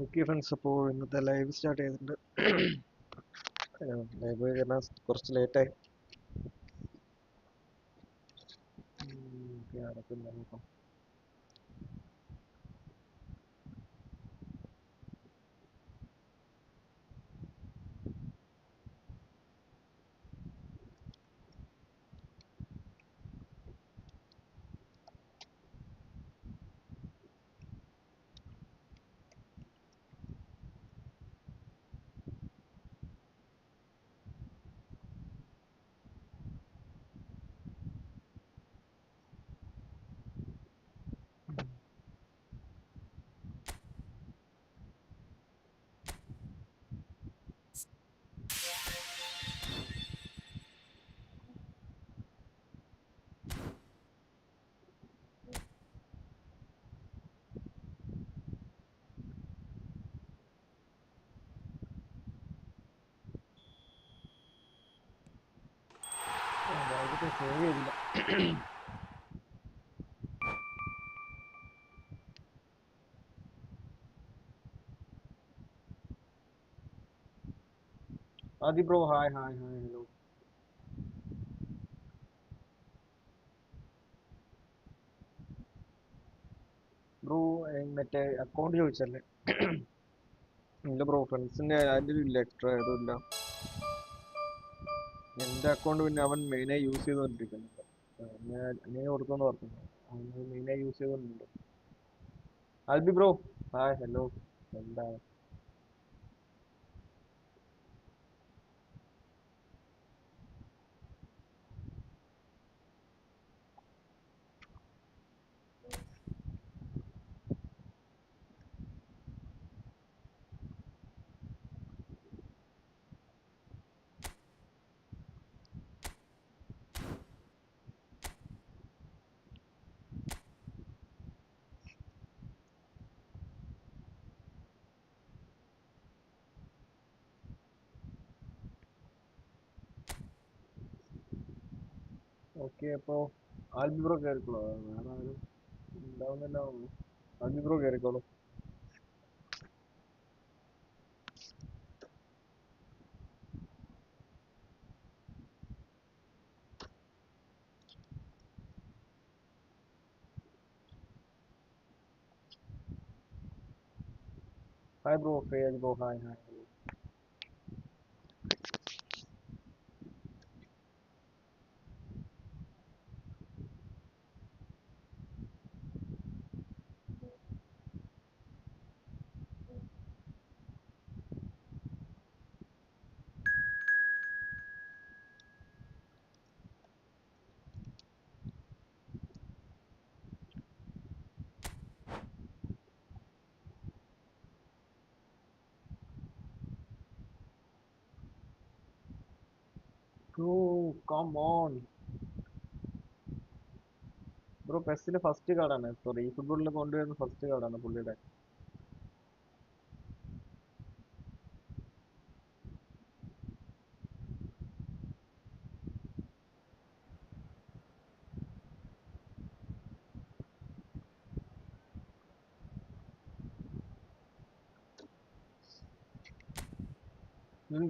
Okay friends, അപ്പോൾ ഇന്നത്തെ live start ചെയ്തിട്ടുണ്ട്. ലൈവ് കാരണം കുറച്ച് ലേറ്റായി. ആരൊക്കെ നോക്കാം. സേവ് ചെയ്തില്ല. Adi bro hi hi hi hello bro. മറ്റേ അക്കൗണ്ട് ചോദിച്ചല്ലേ? ഇല്ല ബ്രോ, ഫ്രണ്ട്സിന്റെ അതിൻ്റെ ഇല്ല, എക്സ്ട്രാ ആയതും ഇല്ല. എൻ്റെ അക്കൗണ്ട് പിന്നെ അവൻ മെയിനായി യൂസ് ചെയ്തുകൊണ്ടിരിക്കുന്നുണ്ട്. ഞാൻ കൊടുക്കുമെന്ന് പറഞ്ഞു. അവൻ മെയിനായി യൂസ് ചെയ്തുകൊണ്ടുണ്ട്. Albi bro hi hello. എന്താ ഓക്കെ. അപ്പോൾ ആൽബി ബ്രോ കയറിക്കോളൂ. വേറെ ആരും ഉണ്ടാവുന്നില്ല. ആൽബി ബ്രോ കയറിക്കോളൂ. ഹായ് ബ്രോ, ഫേജ് bro hi hi hello. Bro come on bro. പെസ്സിന്റെ ഫസ്റ്റ് കാർഡാണ്, സോറി, ഈ ഫുട്ബോളിൽ കൊണ്ടുവരുന്ന ഫസ്റ്റ് കാർഡാണ് പുള്ളിയുടെ.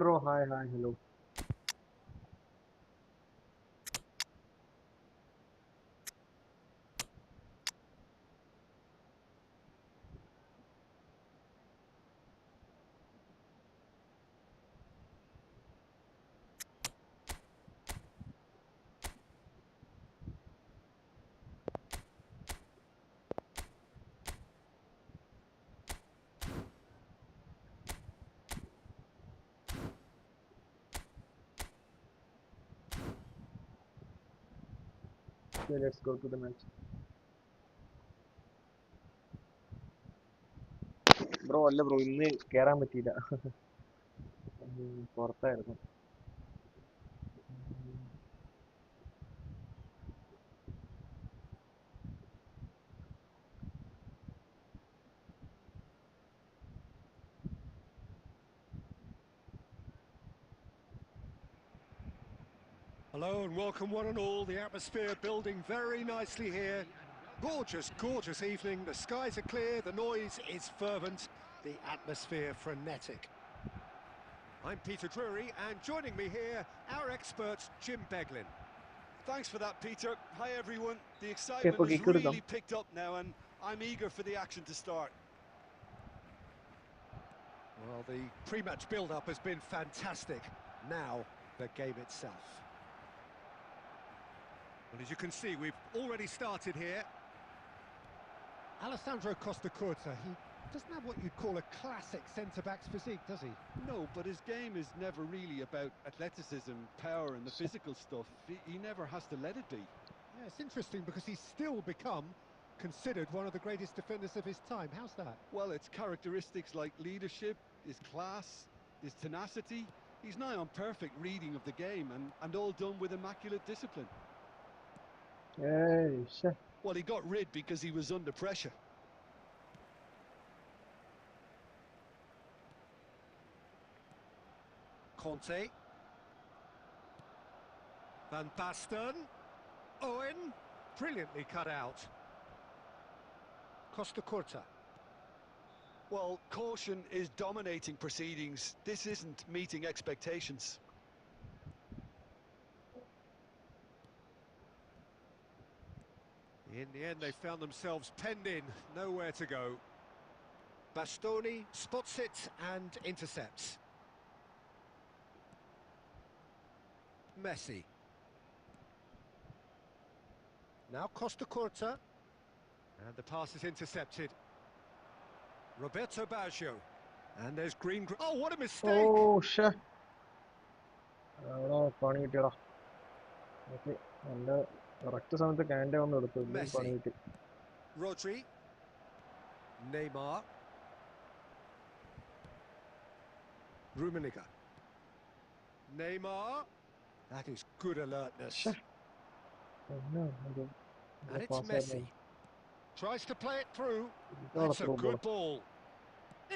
Bro hi hi hello. Let's go to the match. Bro അല്ല ബ്രോ, ഇന്ന് കയറാൻ പറ്റിയില്ല. പുറത്തായിരുന്നു. Hello and welcome one and all. The atmosphere building very nicely here. Gorgeous, gorgeous evening. The skies are clear, the noise is fervent. the atmosphere frenetic. I'm Peter Drury, and joining me here, our expert, Jim Beglin. Thanks for that, Peter. Hi, everyone. The excitement has really picked up now, and I'm eager for the action to start. Well, the pre-match build-up has been fantastic. Now, the game itself. Well, as you can see, we've already started here. Alessandro Costacurta, he doesn't have what you'd call a classic centre-back's physique, does he? No, but his game is never really about athleticism, power and the physical stuff. He never has to let it be. Yeah, it's interesting because he's still become considered one of the greatest defenders of his time. How's that? Well, it's characteristics like leadership, his class, his tenacity. He's nigh on perfect reading of the game and all done with immaculate discipline. Hey, shit. Well, he got rid because he was under pressure. Conte. Van Basten. Owen. Brilliantly cut out. Costacurta. Well, caution is dominating proceedings. This isn't meeting expectations. In the end, they found themselves penned in, nowhere to go. Bastoni spots it and intercepts. Messi. Now Costacurta. And the pass is intercepted. Roberto Baggio. And there's green... Oh, what a mistake! Oh, shit. Funny, okay. And correct സമയത്ത് കാൻഡേ വന്ന് എടുത്തു പണി കിട്ടി. Rodri. Neymar. Rummenigge. Neymar. That is good alertness. And it's Messi. Tries to play it through. That's a good ball.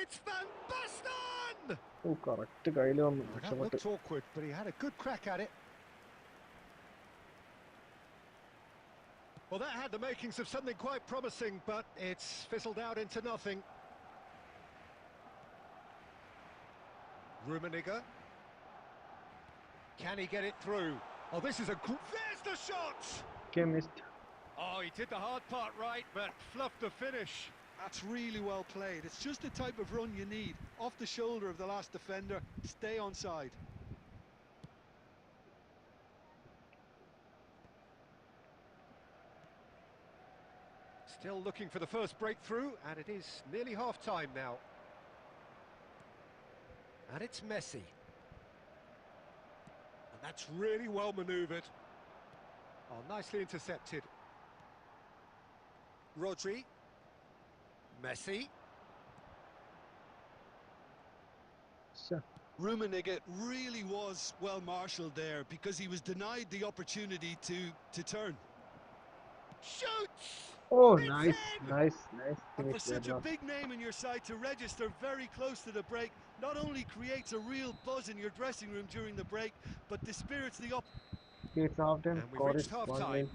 It's Van Basten! Oh, correct. That looked awkward, but he had a good crack at it. Well, that had the makings of something quite promising, but it's fizzled out into nothing. Rummenigge. Can he get it through? Oh, this is a... There's the shot! Okay, missed. Oh, he did the hard part right, but fluffed the finish. That's really well played. It's just the type of run you need. Off the shoulder of the last defender, stay onside. Still looking for the first breakthrough, and it is nearly half-time now. And it's Messi. And that's really well manoeuvred. Oh, nicely intercepted. Rodri. Messi. Sure. Rummenigge really was well marshalled there because he was denied the opportunity to turn. Shoots! Oh, It's nice, in! nice And for finish such there. a big name in your side to register very close to the break, not only creates a real buzz in your dressing room during the break, but dispirits the It's half time. And we've Score reached is half-time. 1-0.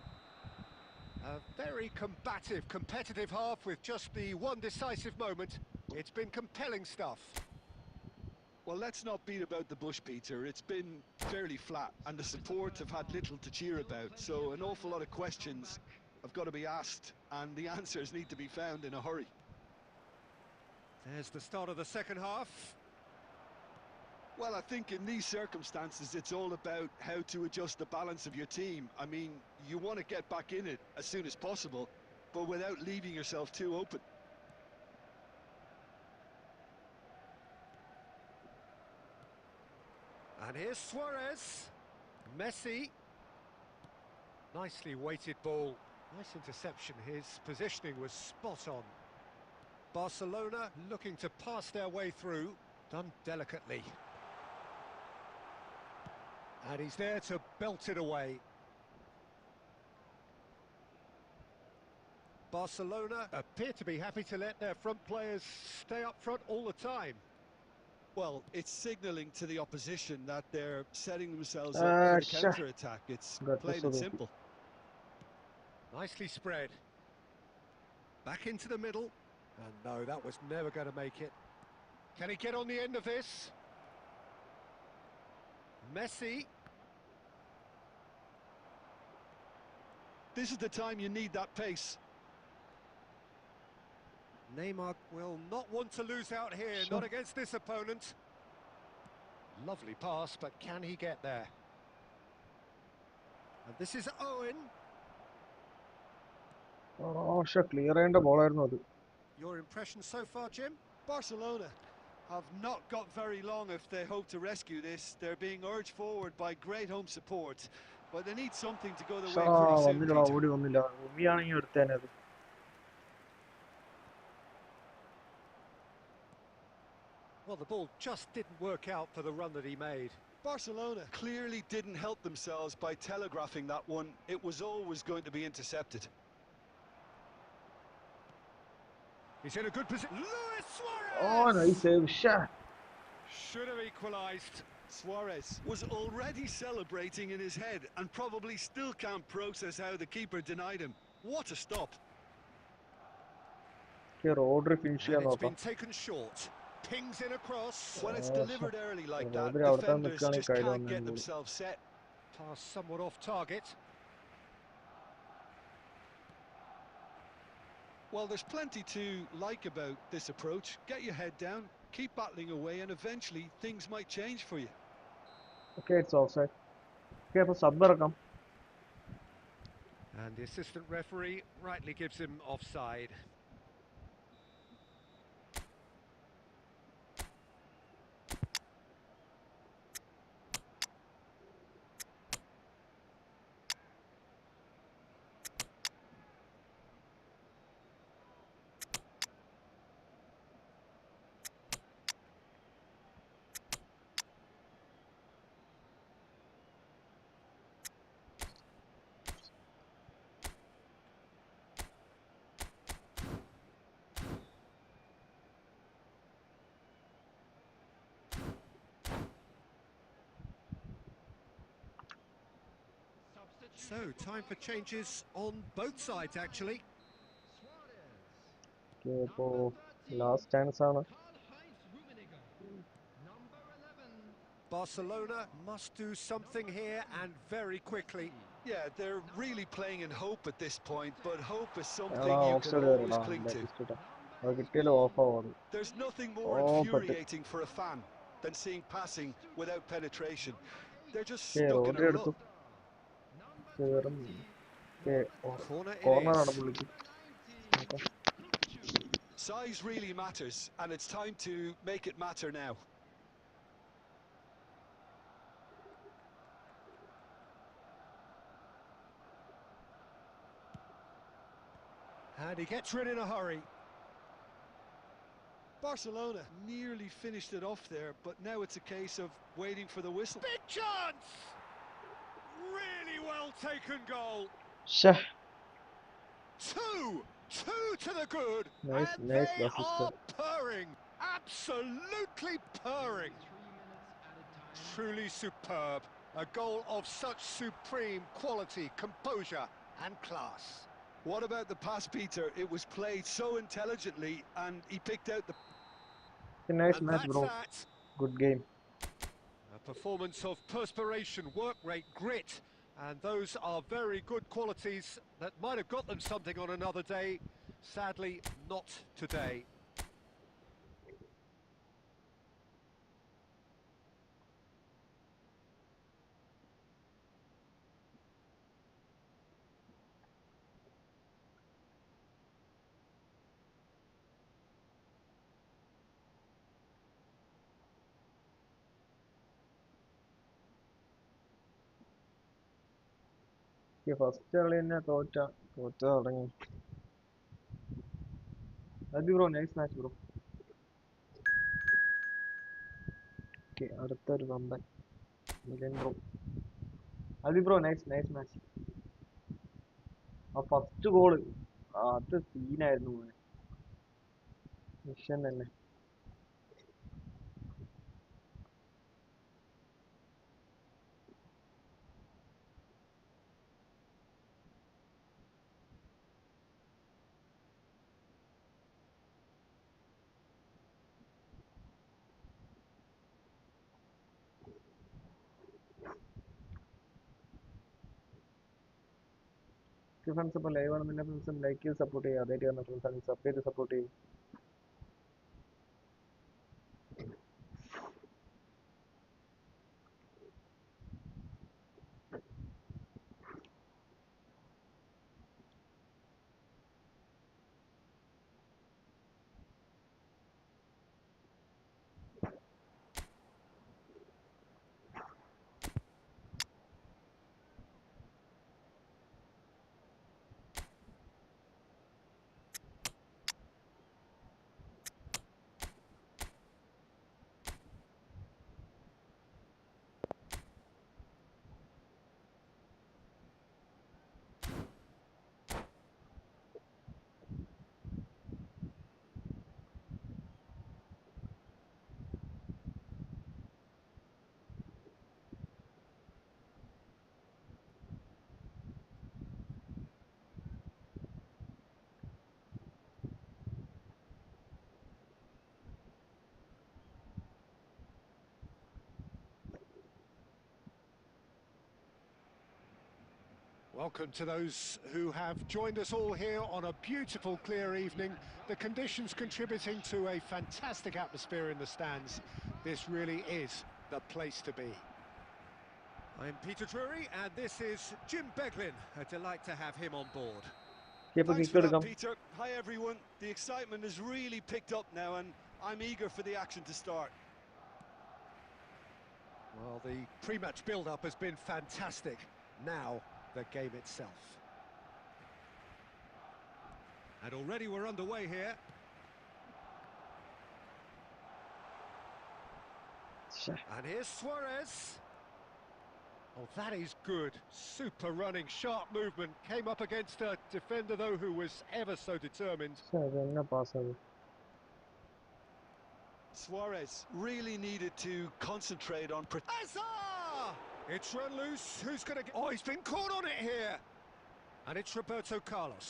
A very combative, competitive half with just the one decisive moment. It's been compelling stuff. Well, let's not beat about the bush, Peter. It's been fairly flat, and the support have had little to cheer about, so an awful lot of questions have got to be asked, and the answers need to be found in a hurry. There's the start of the second half. Well, I think in these circumstances, it's all about how to adjust the balance of your team. I mean, you want to get back in it as soon as possible, but without leaving yourself too open. And here's Suarez. Messi. Nicely weighted ball. Nice interception. His positioning was spot on. Barcelona looking to pass their way through. Done delicately. And he's there to belt it away. Barcelona appear to be happy to let their front players stay up front all the time. Well, it's signalling to the opposition that they're setting themselves up for the counter-attack. It's plain and simple. Nicely spread. Back into the middle. And no, that was never going to make it. Can he get on the end of this? Messi. This is the time you need that pace. Neymar will not want to lose out here, not against this opponent. Lovely pass, but can he get there? And this is Owen. Oh, clear and a ball. Your impression so far, Jim? Barcelona have not got very long if they hope to rescue this. They're being urged forward by great home support, but they need something to go their way pretty soon, Peter. Well, the ball just didn't work out for the run that he made. Barcelona clearly didn't help themselves by telegraphing that one. It was always going to be intercepted. He's in a good position. Luis Suarez! Oh, nice save. Shot. Should have equalised. Suarez was already celebrating in his head and probably still can't process how the keeper denied him. What a stop. And it's been taken short. Pings in across. When it's delivered early like that, Rodri defenders just can't get themselves set. Pass somewhat off target. Well, there's plenty to like about this approach. Get your head down, keep battling away, and eventually things might change for you. Okay, it's offside. Okay, so sub rakam. And the assistant referee rightly gives him offside. So, time for changes on both sides, actually. Okay, so last chance ആണ്. Barcelona must do something here and very quickly. Yeah, they're really playing in hope at this point, but hope is something എടാ you can offside always വരടാ. cling to. അത് കിട്ടിയാലും of ആവും. There's nothing more Oh, but infuriating for a fan than seeing passing without penetration. They're just Okay, stuck in Rodri a എടുത്തു. rut. കേറും. Okay, Corner it corner ആണ് is. പുള്ളിക്ക്. Okay. Size really matters, and it's time to make it matter now. And he gets rid in a hurry. Barcelona nearly finished it off there, but now it's a case of waiting for the whistle. Big chance! Really well taken goal. ശ്ശേ. Two to the good, Nice, and nice they assist. are purring, absolutely purring. Truly superb, a goal of such supreme quality, composure and class. What about the pass, Peter? It was played so intelligently, and he picked out the... Nice And match, that's bro. that. Good game. A performance of perspiration, work rate, grit, and those are very good qualities that might have got them something on another day. Sadly, not today. First കളി തന്നെ തോറ്റ തുടങ്ങി. അത് bro nice match bro. Okay, അടുത്തൊരു Kamban Milan bro. അത് bro nice match. ആ first goal അത് സീനായിരുന്നു. Mission തന്നെ. ഫ്രണ്ട്സ് ഇപ്പോൾ ലൈവ് ആണെന്നുണ്ടെങ്കിൽ ഫ്രണ്ട്സ് ലൈക്ക് ചെയ്ത് സപ്പോർട്ട് ചെയ്യുക. അതേറ്റ് പറഞ്ഞ ഫ്രണ്ട്സ് സബ് ചെയ്ത് സപ്പോർട്ട് ചെയ്യും. Welcome to those who have joined us all here on a beautiful, clear evening. The conditions contributing to a fantastic atmosphere in the stands. This really is the place to be. I'm Peter Drury, and this is Jim Beglin. A delight to have him on board. ഇപ്പോൾ Thanks kick for that, എടുക്കാം. Peter. Hi, everyone. The excitement has really picked up now, and I'm eager for the action to start. Well, the pre-match build-up has been fantastic. Now, the game itself. And already we're underway here. And here's Suarez. Oh, that is good. Super running, sharp movement. Came up against a defender, though, who was ever so determined. അതെന്നെ പാസ്സാകും. Suarez really needed to concentrate on... Hazard! It's run loose. Who's going to get... Oh, he's been caught on it here. And it's Roberto Carlos.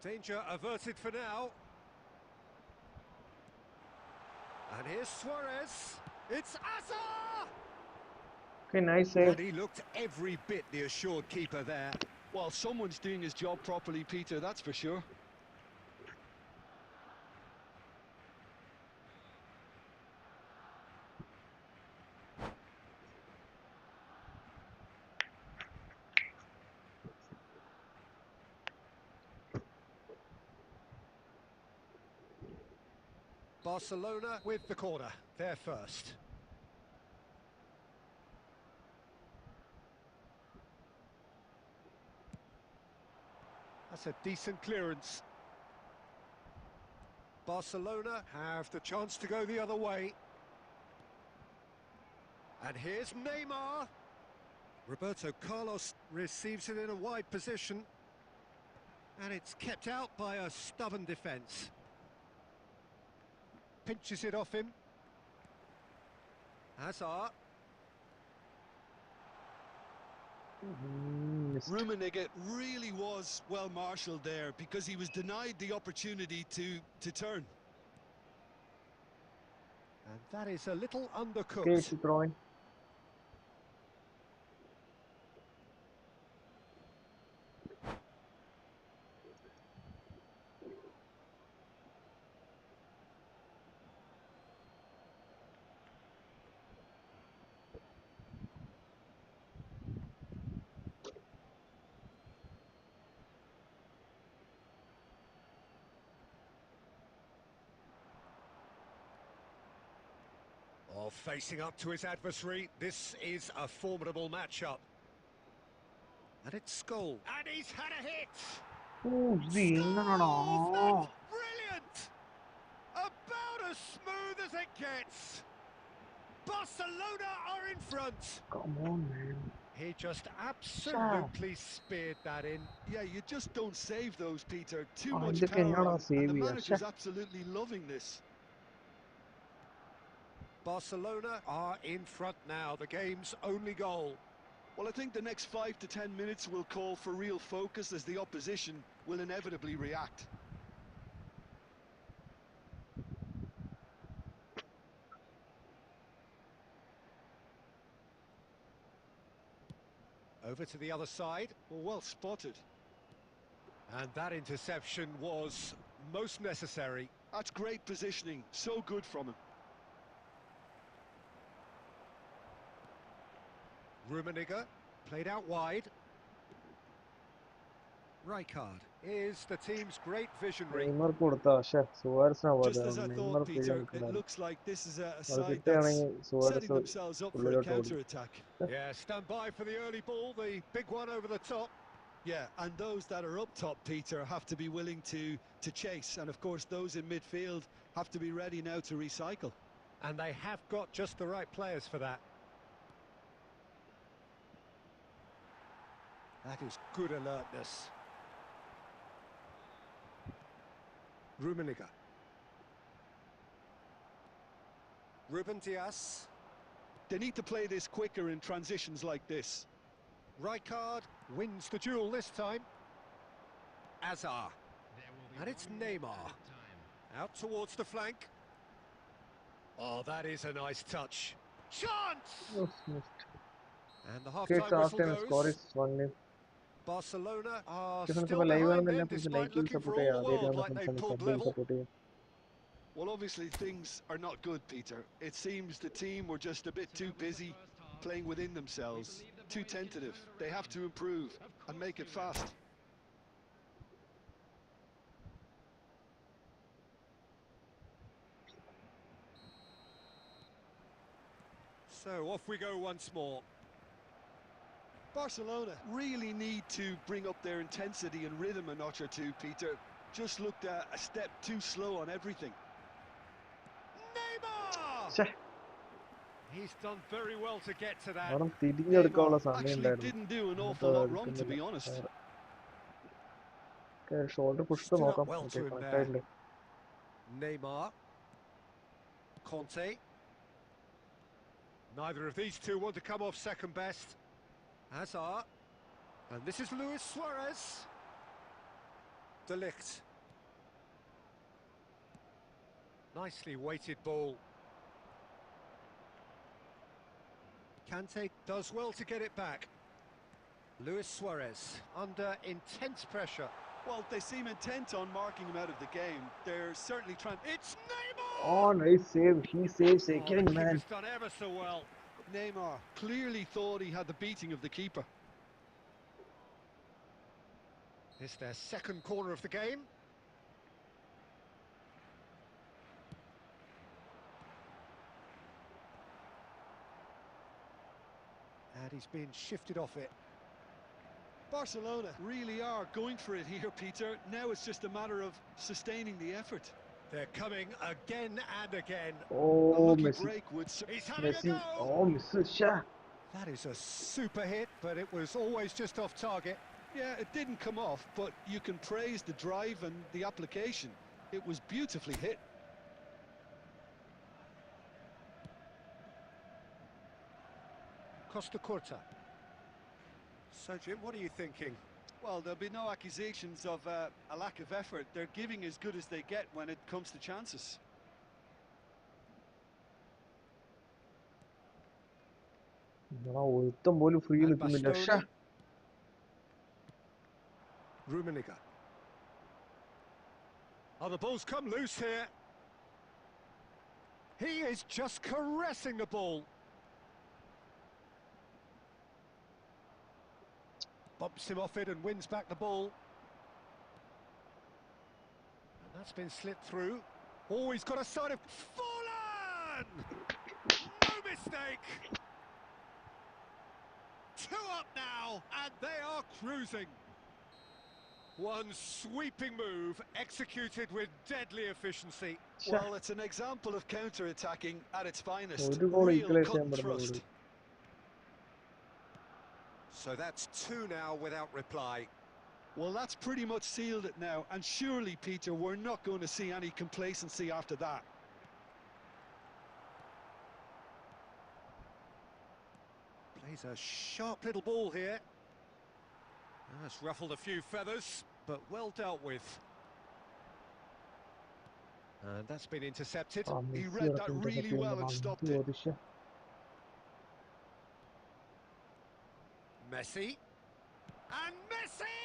Danger averted for now. And here's Suarez. It's Hazard! Okay, nice save. And he looked every bit the assured keeper there. Well, someone's doing his job properly, Peter, that's for sure. Barcelona with the corner. They're first. That's a decent clearance. Barcelona have the chance to go the other way. And here's Neymar. Roberto Carlos receives it in a wide position. And it's kept out by a stubborn defence. Pinches it off him. Hazard. Rummenigge really was well marshalled there because he was denied the opportunity to turn. And that is a little Okay, undercooked. it's throwing. Oh, facing up to his adversary, this is a formidable matchup. And it's Skull. And he's had a hit! Scholes! That's brilliant! About as smooth as it gets. Barcelona are in front. Come on, man. He just absolutely speared that in. Yeah, you just don't save those, Peter. Too Ah, much ഇതൊക്കെ power എങ്ങനെയാടാ on, save and the ചെയ്യാ? manager's absolutely loving this. Barcelona are in front now, the game's only goal. Well, I think the next 5 to 10 minutes will call for real focus as the opposition will inevitably react. Over to the other side. Well, well spotted. And that interception was most necessary. That's great positioning, so good from him. Rummenigge played out wide. Rijkaard is the team's great visionary. Neymar കൊടുത്ത പക്ഷേ സുവാരസിനാ പോയത് Just as I Neymar thought, free Peter, it ആയിട്ടുണ്ടായിരുന്നു looks like this is a അത് side that's കിട്ടുകയാണെങ്കിൽ setting Suarez themselves up for a ഉള്ളിലോട്ട് ഓടി counter-attack. Yeah, stand by for the early ball, the big one over the top. Yeah, and those that are up top, Peter, have to be willing to chase. And of course, those in midfield have to be ready now to recycle. And they have got just the right players for that. That is good alertness. Rummenigge. Ruben Dias. They need to play this quicker in transitions like this. Rijkaard wins the duel this time. Azar. And it's Neymar. Out towards the flank. Oh, that is a nice touch. Chance! And the half-time whistle score goes. is 1-0. Barcelona are defence still ഇപ്പോൾ live behind ആണെന്നില്ല them friends despite like looking support for ചെയ്യാം all the ആദ്യമായിട്ട് world വന്ന like they ഫ്രണ്ട്സാണ് pulled sub level. Support ചെയ്യാം Well, obviously things are not good, Peter. It seems the team were just a bit too busy playing within themselves, too tentative. They have to improve and make it fast. So off we go once more. Barcelona really need to bring up their intensity and rhythm a notch or two, Peter. Just looked a step too slow on everything. Neymar! He's done very well to get to that. കാരണം തിരിഞ്ഞെടുക്കാനുള്ള Neymar സമയം actually ഉണ്ടായിരുന്നു didn't do an awful lot wrong, to be honest. Shoulder push Stood up നോക്കാം well okay to him connect there. ആയില്ലേ Neymar. Conte. Neither of these two want to come off second best. Hazard. And this is Luis Suarez. De Ligt. Nicely weighted ball. Kante does well to get it back. Luis Suarez under intense pressure. Well, they seem intent on marking him out of the game. They're certainly trying... It's Neymar! Oh, nice save. He saves Oh, the again, man. keeper's done ever so well. Neymar clearly thought he had the beating of the keeper. It's their second corner of the game. And he's been shifted off it. Barcelona really are going for it here, Peter. Now it's just a matter of sustaining the effort. They're coming again and again. A Oh, lucky Messi. break would... He's having a Messi. go! Oh, miss. Shah. That is a super hit, but it was always just off target. Yeah, it didn't come off, but you can praise the drive and the application. It was beautifully hit. Costa Curta. So, Jim, what are you thinking? Well, there'll be no accusations of a lack of effort. They're giving as good as they get when it comes to chances. ഒരുത്തം പോലും free And നിൽക്കുന്നില്ല Shah Bastoni. Rummenigge. Oh, the ball's come loose here. He is just caressing the ball. Bumps him off it and wins back the ball. And that's been slipped through. Oh, he's got a side of... Fallen! No mistake! 2 up now, and they are cruising. One sweeping move, executed with deadly efficiency. Well, it's an example of counter-attacking at its finest. ഒരു goal Real equalise cut ചെയ്യാൻ and thrust. പറ്റുന്നുള്ളൂ So that's 2 now without reply. Well, that's pretty much sealed it now. And surely, Peter, we're not going to see any complacency after that. Plays a sharp little ball here. That's ruffled a few feathers, but well dealt with. And that's been intercepted. ആ He Messi read ഇറക്കി that intercept really well and stopped it. ചോദിച്ച Messi. And Messi!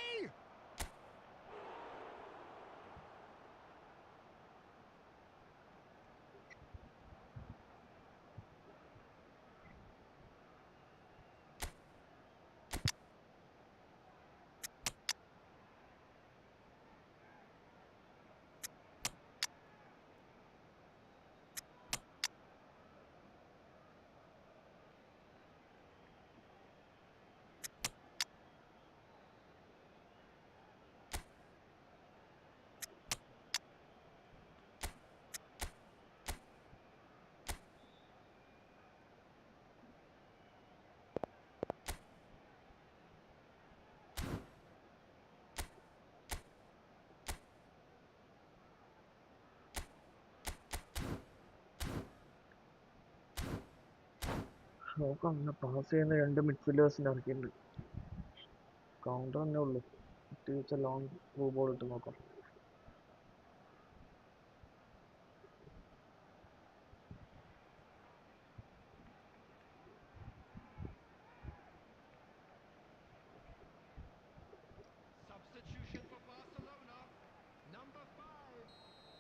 നോക്കാം അങ്ങനെ pass ചെയ്യുന്ന രണ്ട് മിഡ്ഫീൽഡേഴ്സിനെ ഇറക്കിയിട്ടുണ്ട്. Counter തന്നെ ഉള്ളൂ. പ്രത്യേകിച്ച് ലോങ് ത്രൂ ബോൾ ഇട്ട് നോക്കാം.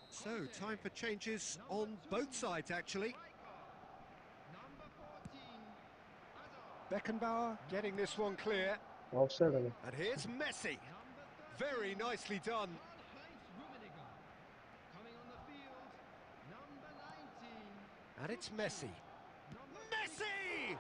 So, time for changes on both sides, actually. Beckenbauer getting this one clear. Of side അല്ലേ? And here's Messi. Very nicely done. And it's Messi. Messi!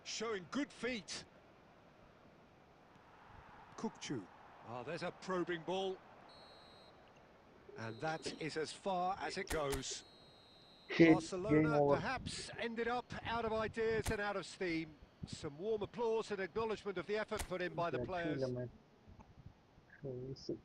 Showing good feet. Kukçu. Oh, there's a probing ball. And that is as far as it goes. Game Barcelona over. perhaps ended up out of ideas and out of steam. Some warm applause and acknowledgement of the effort put in by the players. രക്ഷയില്ല man. Easy.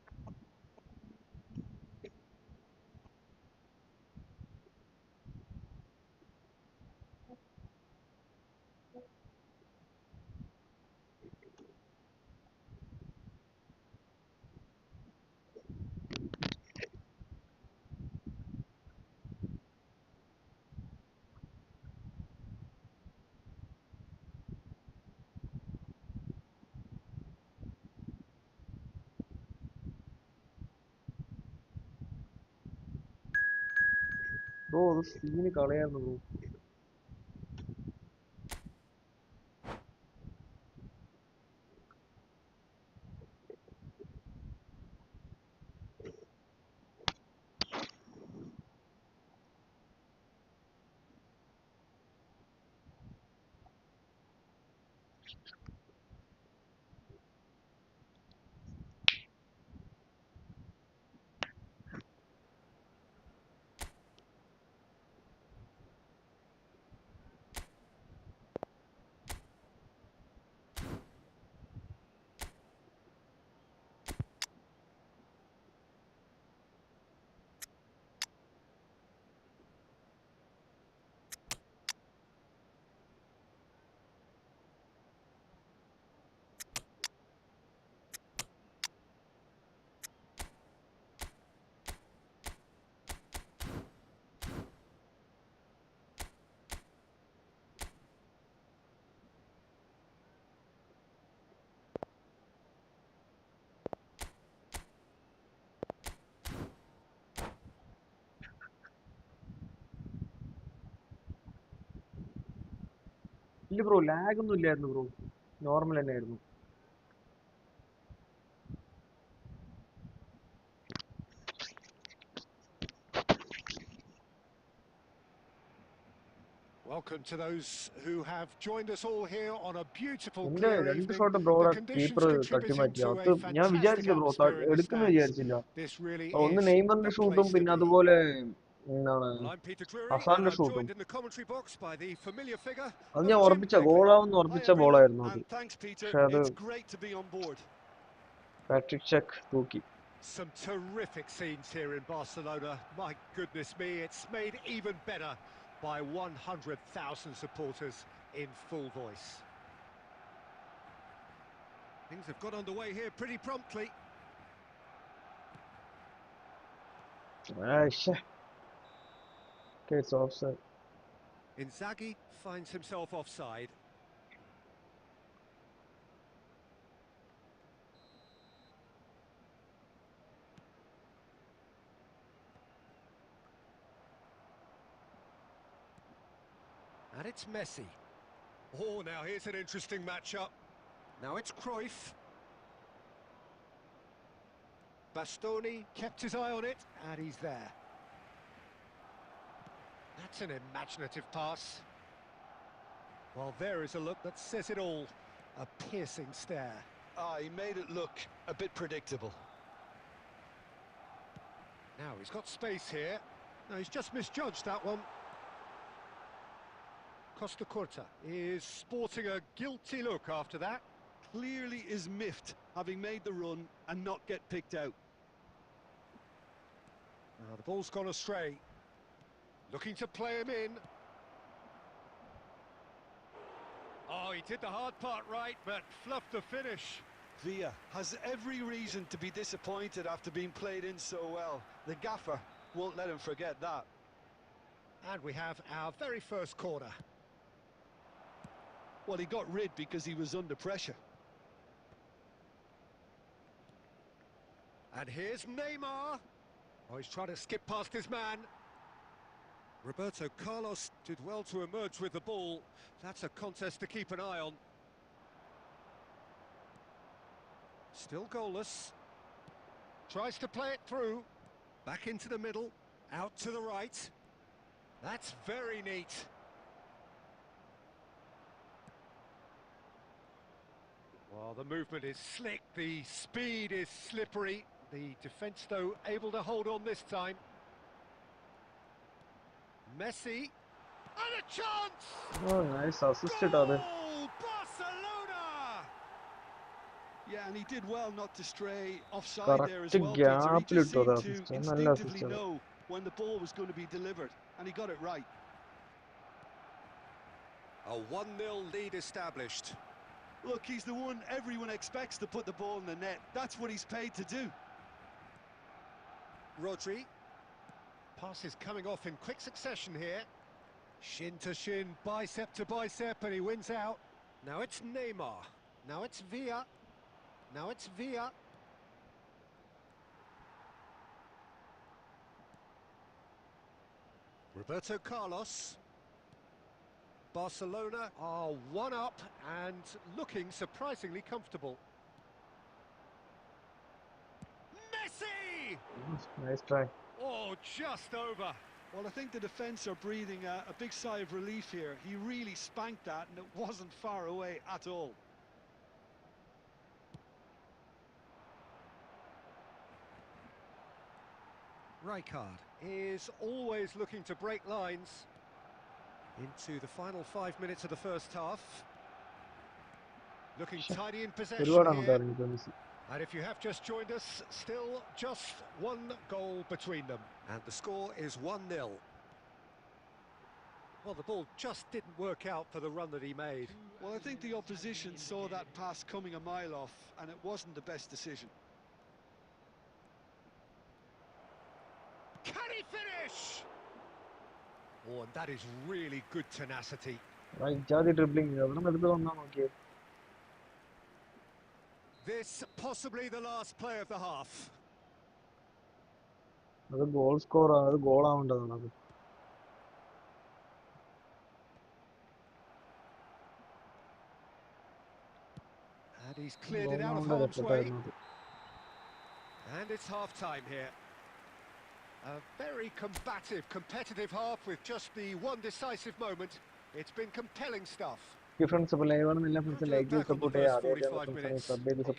Bro അത് scene കളയായിരുന്നു bro. ഇല്ല bro, lag ഒന്നും ഇല്ലായിരുന്നു bro, normal തന്നെയായിരുന്നു. Welcome to those who have joined us all here on a beautiful എന്റെ clear രണ്ട് evening. Shot The ബ്രോയുടെ conditions keeper contributing തട്ടിമാറ്റി. to അത് a ഞാൻ fantastic വിചാരിച്ചില്ല ബ്രോ, atmosphere in the എടുക്കുന്ന stands. വിചാരിച്ചില്ല. This really ഒന്ന് is നെയ്മറിന്റെ the ഷൂട്ടും place to പിന്നെ be. അതുപോലെ എന്താണ് Well, I'm Peter Drury, and ഹസാന്റെ I'm ഷൂട്ടും. joined in the commentary box by the familiar figure അത് of ഞാൻ Jim ഉറപ്പിച്ച Begley. ഗോളാവെന്ന് Hi ഉറപ്പിച്ച everyone, ബോളായിരുന്നു അത്. and thanks Peter. പക്ഷെ അത് It's great to be on board. Patrick check തൂക്കി. Some terrific scenes here in Barcelona. My goodness me, it's made even better by 100,000 supporters in full voice. Things have got underway here pretty promptly. It's offside. Inzaghi finds himself offside. And it's Messi. Oh, now here's an interesting matchup. Now it's Cruyff. Bastoni kept his eye on it, and he's there. That's an imaginative pass. Well, there is a look that says it all. A piercing stare. He made it look a bit predictable. Now he's got space here. No, he's just misjudged that one. Costa Curta is sporting a guilty look after that. Clearly is miffed, having made the run and not get picked out. Now the ball's gone astray. Looking to play him in. Oh, he did the hard part right, but fluffed the finish. Villa has every reason to be disappointed after being played in so well. The gaffer won't let him forget that. And we have our very first corner. Well, he got rid because he was under pressure. And here's Neymar. Oh, he's trying to skip past his man. Roberto Carlos did well to emerge with the ball. That's a contest to keep an eye on. Still goalless. Tries to play it through. Back into the middle. Out to the right. That's very neat. Well, the movement is slick. The speed is slippery. The defence, though, able to hold on this time. Messi. And a chance! Oh, nice assist it other. Goal! Barcelona! Yeah, and he did well not to stray offside there as well, Correct Peter. He gap just little seemed to assist. Nalla instinctively assist. know when the ball was going to be delivered, and he got it right. A 1-0 lead established. Look, he's the one everyone expects to put the ball in the net. That's what he's paid to do. Rodri. Passes coming off in quick succession here. Shin to shin, bicep to bicep, and he wins out. Now it's Neymar. Now it's Villa. Now it's Villa. Roberto Carlos. Barcelona are one up and looking surprisingly comfortable. Messi! Nice try. Oh, just over. Well, I think the defence are breathing a big sigh of relief here. He really spanked that, and it wasn't far away at all. Rijkaard is always looking to break lines. Into the final 5 minutes of the first half. Looking tidy in possession here. And if you have just joined us, still just one goal between them. And the score is 1-0. Well, the ball just didn't work out for the run that he made. Well, I think the opposition saw that pass coming a mile off, and it wasn't the best decision. Can he finish? Oh, and that is really good tenacity. Right, jadi dribbling. Okay. This possibly the last play of the half. The goal score, the goal avundadana. And he's cleared it out of harm's way. And it's half-time here. A very combative, competitive half with just the one decisive moment. It's been compelling stuff. Friends, like support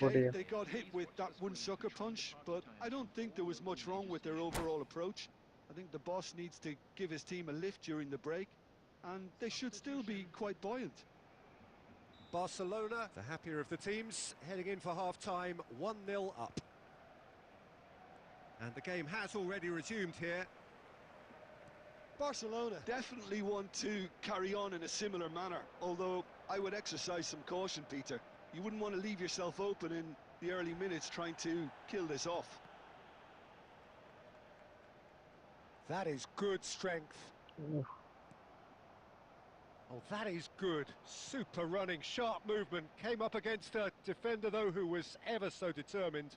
Okay, they got hit with that one sucker punch, but I don't think there was much wrong with their overall approach. I think the boss needs to give his team a lift during the break, and they should still be quite buoyant. Barcelona, the happier of the teams, heading in for half-time, 1-0 up. And the game has already resumed here. Barcelona definitely want to carry on in a similar manner, although I would exercise some caution, Peter. You wouldn't want to leave yourself open in the early minutes trying to kill this off. That is good strength. Oh, that is good. Super running, sharp movement. Came up against a defender, though, who was ever so determined.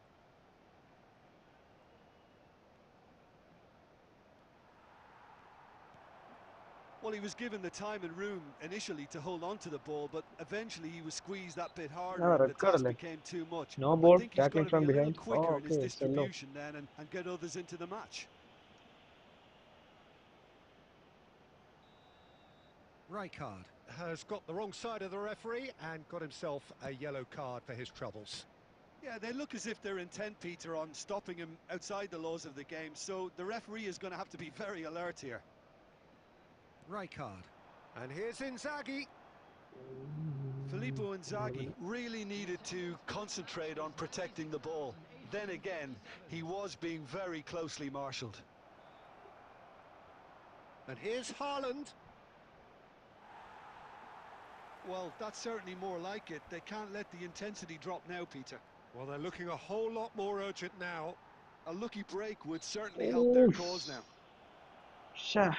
Well, he was given the time and room initially to hold on to the ball, but eventually he was squeezed that bit harder and the task became too much. No ball, I think he's tackling got to from be a little behind. quicker in his Okay, distribution then and get others into the match. Rijkaard has got the wrong side of the referee and got himself a yellow card for his troubles. Yeah, they look as if they're intent, Peter, on stopping him outside the laws of the game, so the referee is going to have to be very alert here. Rijkaard. And here's Inzaghi. Filippo Inzaghi really needed to concentrate on protecting the ball. Then again, he was being very closely marshalled. And here's Haaland. Well, that's certainly more like it. They can't let the intensity drop now, Peter. Well, they're looking a whole lot more urgent now. A lucky break would certainly help their Oof. cause now. Shah.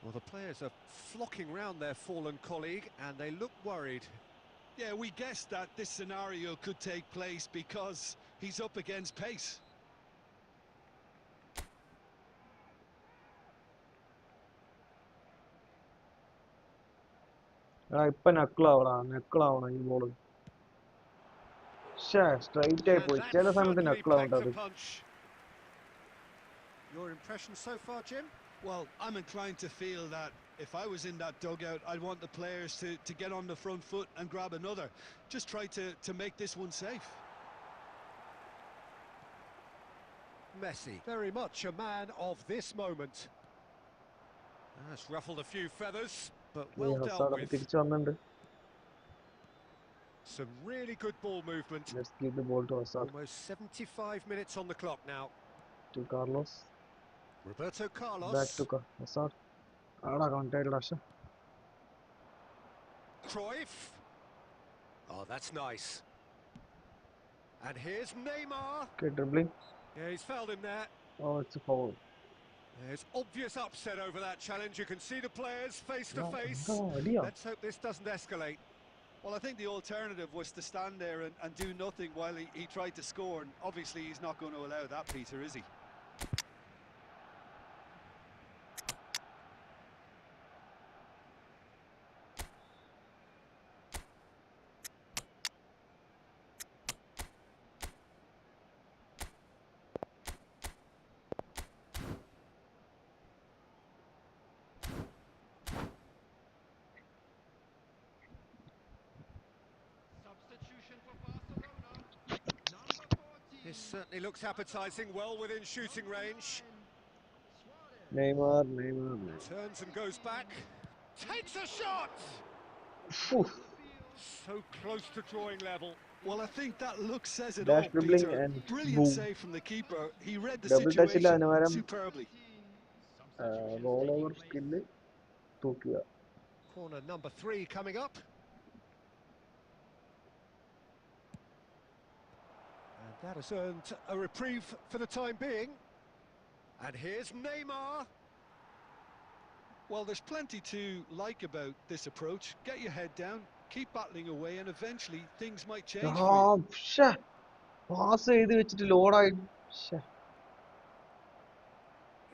Well, the players are flocking round their fallen colleague, and they look worried. Yeah, we guessed that this scenario could take place because he's up against pace. ഇപ്പൊ നെക്കിളാവണം ഈ ball. Straight ആയി And പോയി. that ചില സമയത്ത് certainly നെക്കിളാവുണ്ട് packed അത്. a punch. Your impression so far, Jim? Well, I'm inclined to feel that if I was in that dugout, I'd want the players to get on the front foot and grab another. Just try to make this one safe. Messi, very much a man of this moment. That's ruffled a few feathers, but well dealt with. തിരിച്ചു വന്നിട്ടുണ്ട്. Some really good ball movement. Let's give the ball to Hazard. Almost 75 minutes on the clock now. To Carlos. Roberto Carlos. Back to Hazard. ആടാ contact lash. Cruyff. Oh, that's nice. And here's Neymar. Okay, dribbling. Yeah, he's fouled him there. Oh, it's a foul. There's obvious upset over that challenge. You can see the players face to face. Idea. Let's hope this doesn't escalate. Well, I think the alternative was to stand there and do nothing while he tried to score. And obviously, he's not going to allow that, Peter, is he? This certainly looks appetising, well within shooting range. Neymar. Turns and goes back. Takes a shot! Oof. So close to drawing level. Well, I think that look says it Dash all, dribbling Peter. and Brilliant boom. save from the keeper. He read the Double touch ഇല്ല, situation അതിന് പകരം superbly. Roll over skill തൂക്കുക. Corner number 3 coming up. And that has earned a reprieve for the time being. And here's Neymar. Well, there's plenty to like about this approach. Get your head down, keep battling away, and eventually things might change for you. Pass ചെയ്ത് വെച്ചിട്ട് ലോഡായി.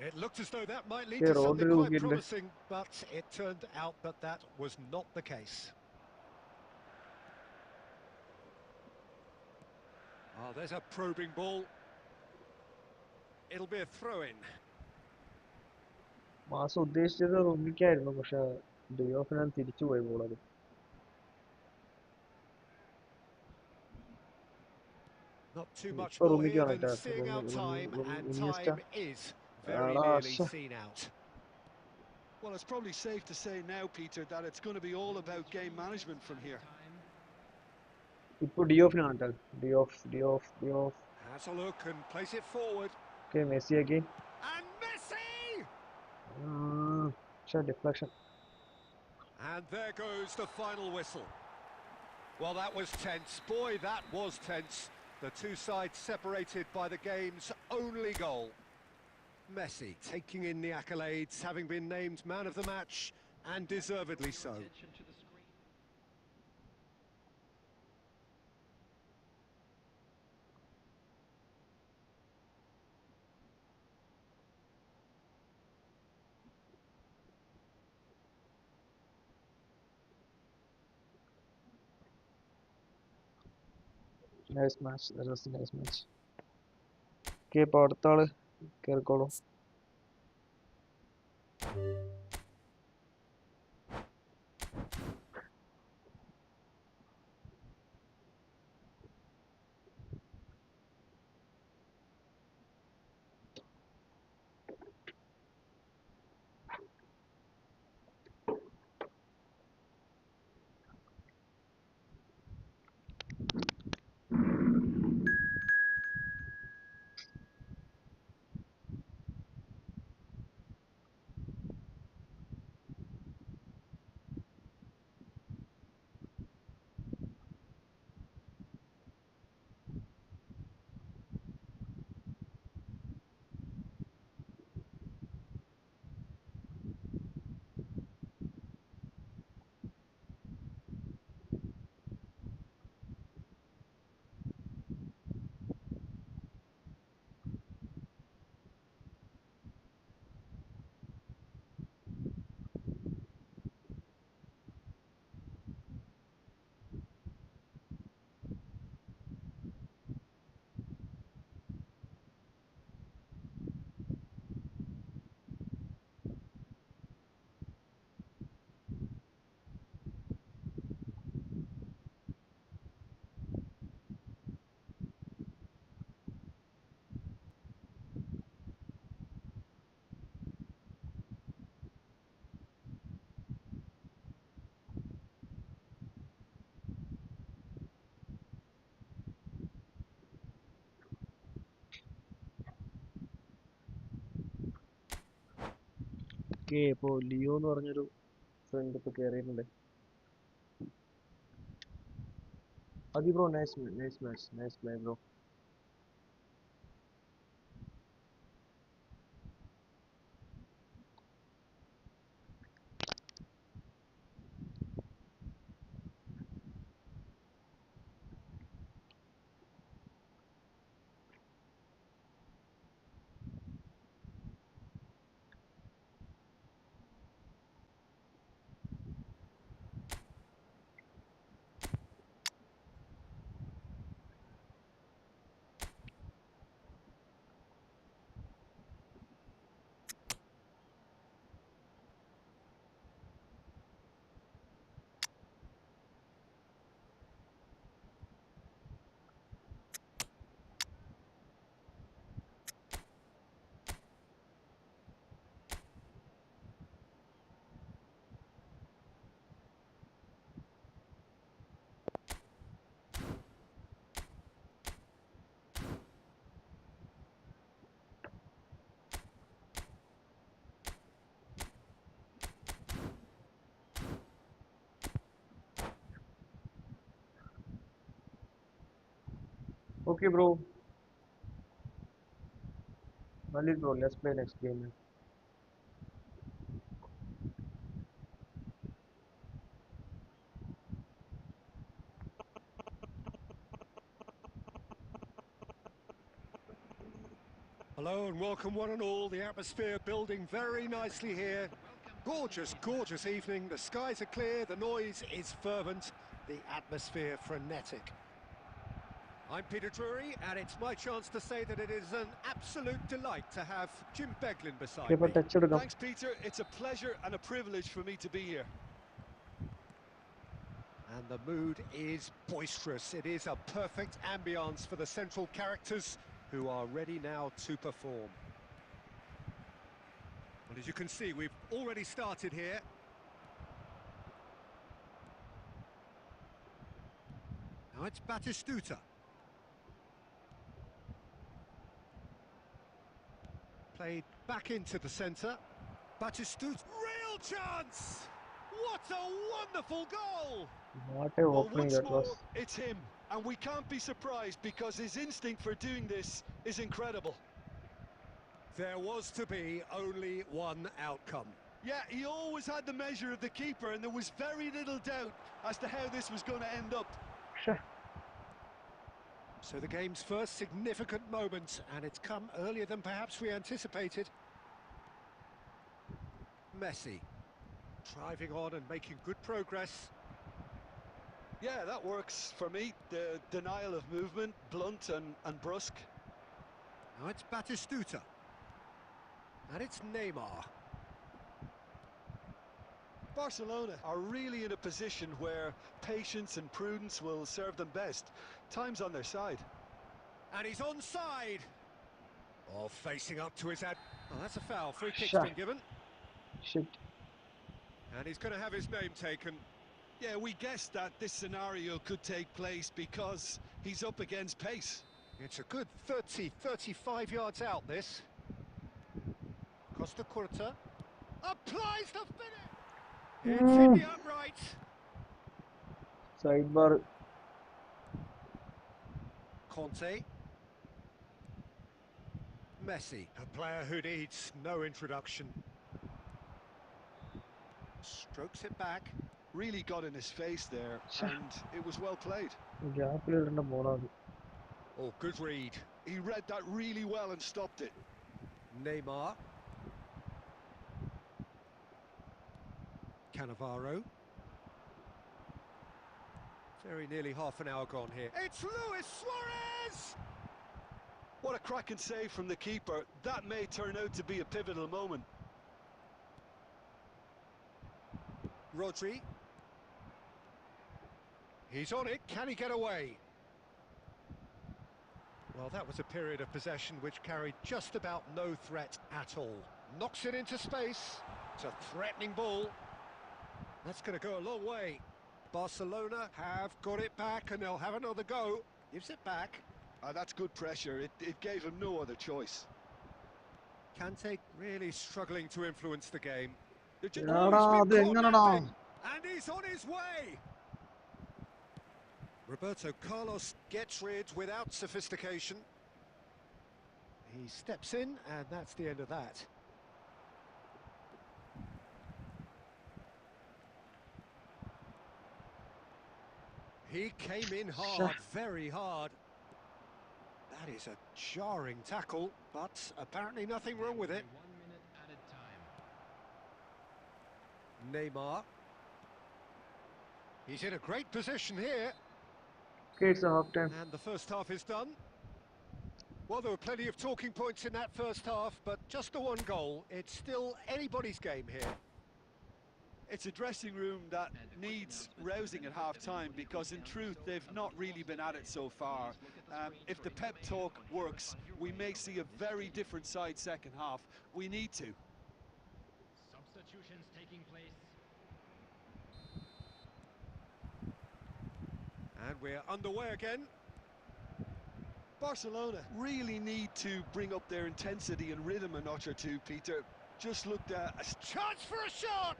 It looked as though that might lead Yeah, to something road quite rule promising, but it turned out that that was not the case. Oh, there's a probing ball. It'll be a throw-in. Mass ഉദ്ദേശിച്ചത് റൊമിക്കായിരുന്നു, പക്ഷെ ഡിയോഫിനാൻ തിരിച്ചു പോയി ബോളത്. Not too much ഇപ്പോൾ more here റൊമിക്കാണ് than seeing out time, and time is very nearly seen out. Well, it's probably safe to say now, Peter, that it's going to be all about game management from here. ഇപ്പോൾ ഡിയോഫിനാണ് കേട്ടോ. ഡിയോഫ്. Has a look and plays it forward. Okay, Messi again. And Messi! Deflection. And there goes the final whistle. Well, that was tense. Boy, that was tense. The two sides separated by the game's only goal. Messi taking in the accolades, having been named man of the match, and deservedly so. Nice match. That was a nice match. Okay, ഇപ്പോൾ അടുത്ത ആള് കേറിക്കോളൂ. Okay ഇപ്പോൾ Leo എന്ന് പറഞ്ഞൊരു front ഇപ്പോൾ കയറിയിട്ടുണ്ട്. അതി bro, nice nice match, nice play bro. Okay, bro. Valid, bro. Let's play next game. Hello and welcome one and all. The atmosphere building very nicely here. Gorgeous, gorgeous evening. The skies are clear, the noise is fervent, the atmosphere frenetic. I'm Peter Drury, and it's my chance to say that it is an absolute delight to have Jim Beglin beside me. Thanks, Peter. It's a pleasure and a privilege for me to be here. And the mood is boisterous. It is a perfect ambience for the central characters who are ready now to perform. Well, as you can see, we've already started here. Now it's Batistuta. Played back into the centre. Batistuta, real chance! What a wonderful goal! What a Well, opening once that more, was. it's him. And we can't be surprised because his instinct for doing this is incredible. There was to be only one outcome. Yeah, he always had the measure of the keeper, and there was very little doubt as to how this was going to end up. Sure. So the game's first significant moment, and it's come earlier than perhaps we anticipated. Messi, driving on and making good progress. Yeah, that works for me. The denial of movement, blunt and brusque. Now it's Batistuta. And it's Neymar. Barcelona are really in a position where patience and prudence will serve them best. Time's on their side. And he's onside. Oh, facing up to his ad. Oh, that's a foul. Free kick's Shot. been given. Shit. And he's going to have his name taken. Yeah, we guessed that this scenario could take place because he's up against pace. It's a good 30, 35 yards out, this. Costa Curta. Applies the finish! It's in the upright. Sidebar. Conte. Messi, a player who needs no introduction. Strokes it back. Really got in his face there, and it was well played. Oh, good read. He read that really well and stopped it. Neymar. Cannavaro. Very nearly half an hour gone here. It's Luis Suarez! What a cracking save from the keeper. That may turn out to be a pivotal moment. Rodri. He's on it. Can he get away? Well, that was a period of possession which carried just about no threat at all. Knocks it into space. It's a threatening ball. That's going to go a long way. Barcelona have got it back and they'll have another go. Gives it back. That's good pressure. It gave him no other choice. Kante really struggling to influence the game. They're just, Oh, he's എടാടാ been അത് caught എങ്ങനെടാ napping, and he's on his way. Roberto Carlos gets rid without sophistication. He steps in, and that's the end of that. He came in hard, very hard. That is a jarring tackle, but apparently nothing wrong with it. 1 minute added time. Neymar. He's in a great position here, Okay, it's a half time. and the first half is done. Well, there were plenty of talking points in that first half, but just the one goal. It's still anybody's game here. it's a dressing room that needs rousing at half-time, because in truth they've not really been at it so far. If the pep talk works, we may see a very different side second half. We need to. Substitutions taking place. And we're underway again. Barcelona really need to bring up their intensity and rhythm a notch or two, Peter. Just looked at a Chance for a shot!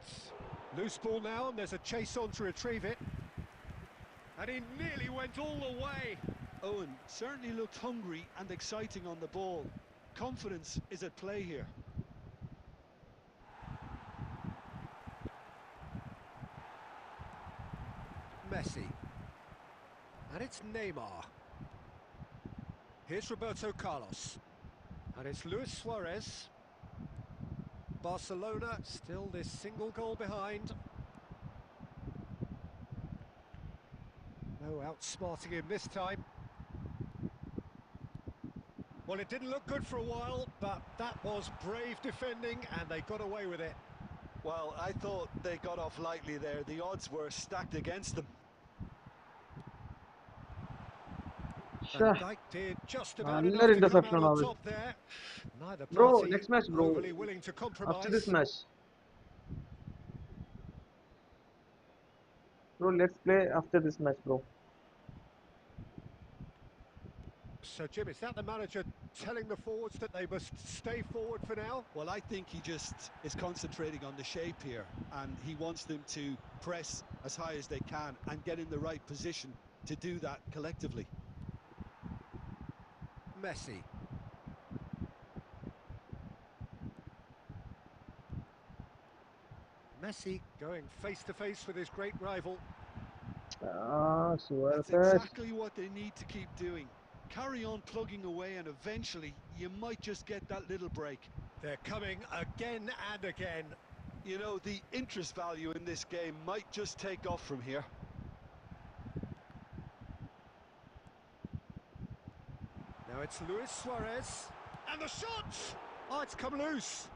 Loose ball now, and there's a chase on to retrieve it. And he nearly went all the way. Owen certainly looked hungry and exciting on the ball. Confidence is at play here. Messi. And it's Neymar. Here's Roberto Carlos. And it's Luis Suarez. Barcelona still this single goal behind. No outsmarting him this time. Well, it didn't look good for a while, but that was brave defending, and they got away with it. Well, I thought they got off lightly there. The odds were stacked against them. ശ്ശേ. And Dijk did just about നല്ലൊരു enough to come interception out on ആണ്. top there. Neither Bro, party next match, bro. overly willing to compromise. After this match. Bro, let's play after this match, bro. So, Jim, is that the manager telling the forwards that they must stay forward for now? Well, I think he just is concentrating on the shape here, and he wants them to press as high as they can and get in the right position to do that collectively. Messi. Messi going face to face with his great rival. That's Suarez. exactly what they need to keep doing. Carry on plugging away, and eventually you might just get that little break. They're coming again and again. You know, the interest value in this game might just take off from here. Now it's Luis Suarez. And the shot! Oh, it's come loose.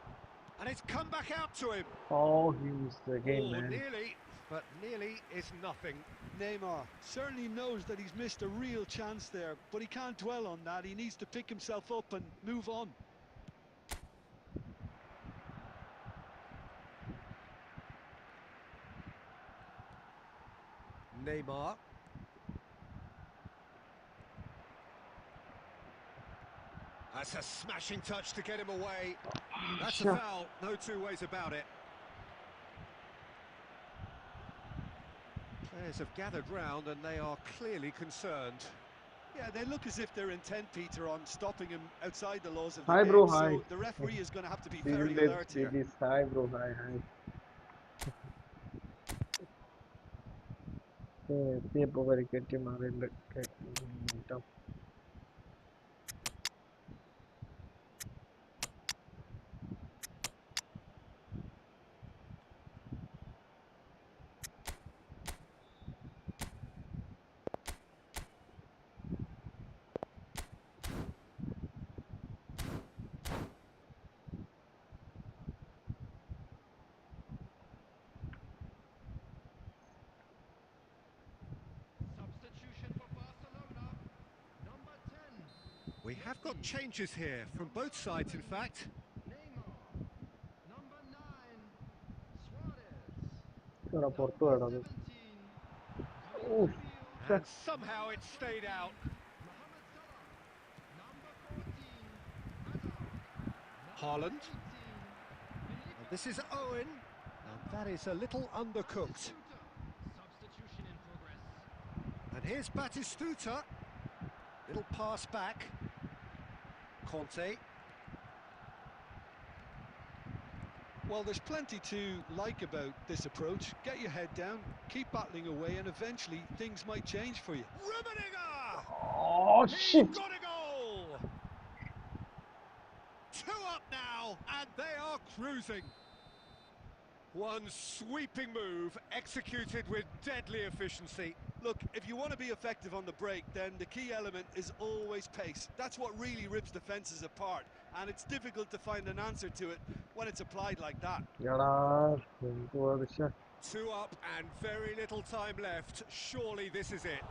And it's come back out to him. Oh, he missed the game, Oh, man. nearly. But nearly is nothing. Neymar certainly knows that he's missed a real chance there, but he can't dwell on that. He needs to pick himself up and move on. Neymar. That's a smashing touch to get him away. That's a Sure. foul, no two ways about it. Players have gathered round and they are clearly concerned. Yeah, they look as if they're intent, Peter, on stopping him outside the laws of the Hi, game. bro, So hi. the referee is going to have to be This very is alert this here. is hi, bro. Hi, hi. എത്തിയപ്പോ പരിക്കേറ്റ് മാറിയില്ല കേട്ടോ. Substitution for Barcelona. Number 10. We have got changes here from both sides, in fact. Neymar. Number 9. Suarez. എടാ, പുറത്തു Number വേണം 17. Coming Oof. to the field. And somehow it stayed out. Mohamed Salah. Number 14. Hazard. Haaland. And this is Owen, and that is a little undercooked. Substitution in progress. And here's Batistuta. Little pass back. Conte. Well, there's plenty to like about this approach. Get your head down, keep battling away, and eventually things might change for you. Rummenigge! Oh He's shit! got a goal! 2 up now, and they are cruising. One sweeping move, executed with deadly efficiency. Look, if you want to be effective on the break, then the key element is always pace. That's what really rips defences apart, and it's difficult to find an answer to it when it's applied like that. Yada, എന്തുവാ ദിശ? 2 up and very little time left. Surely this is it.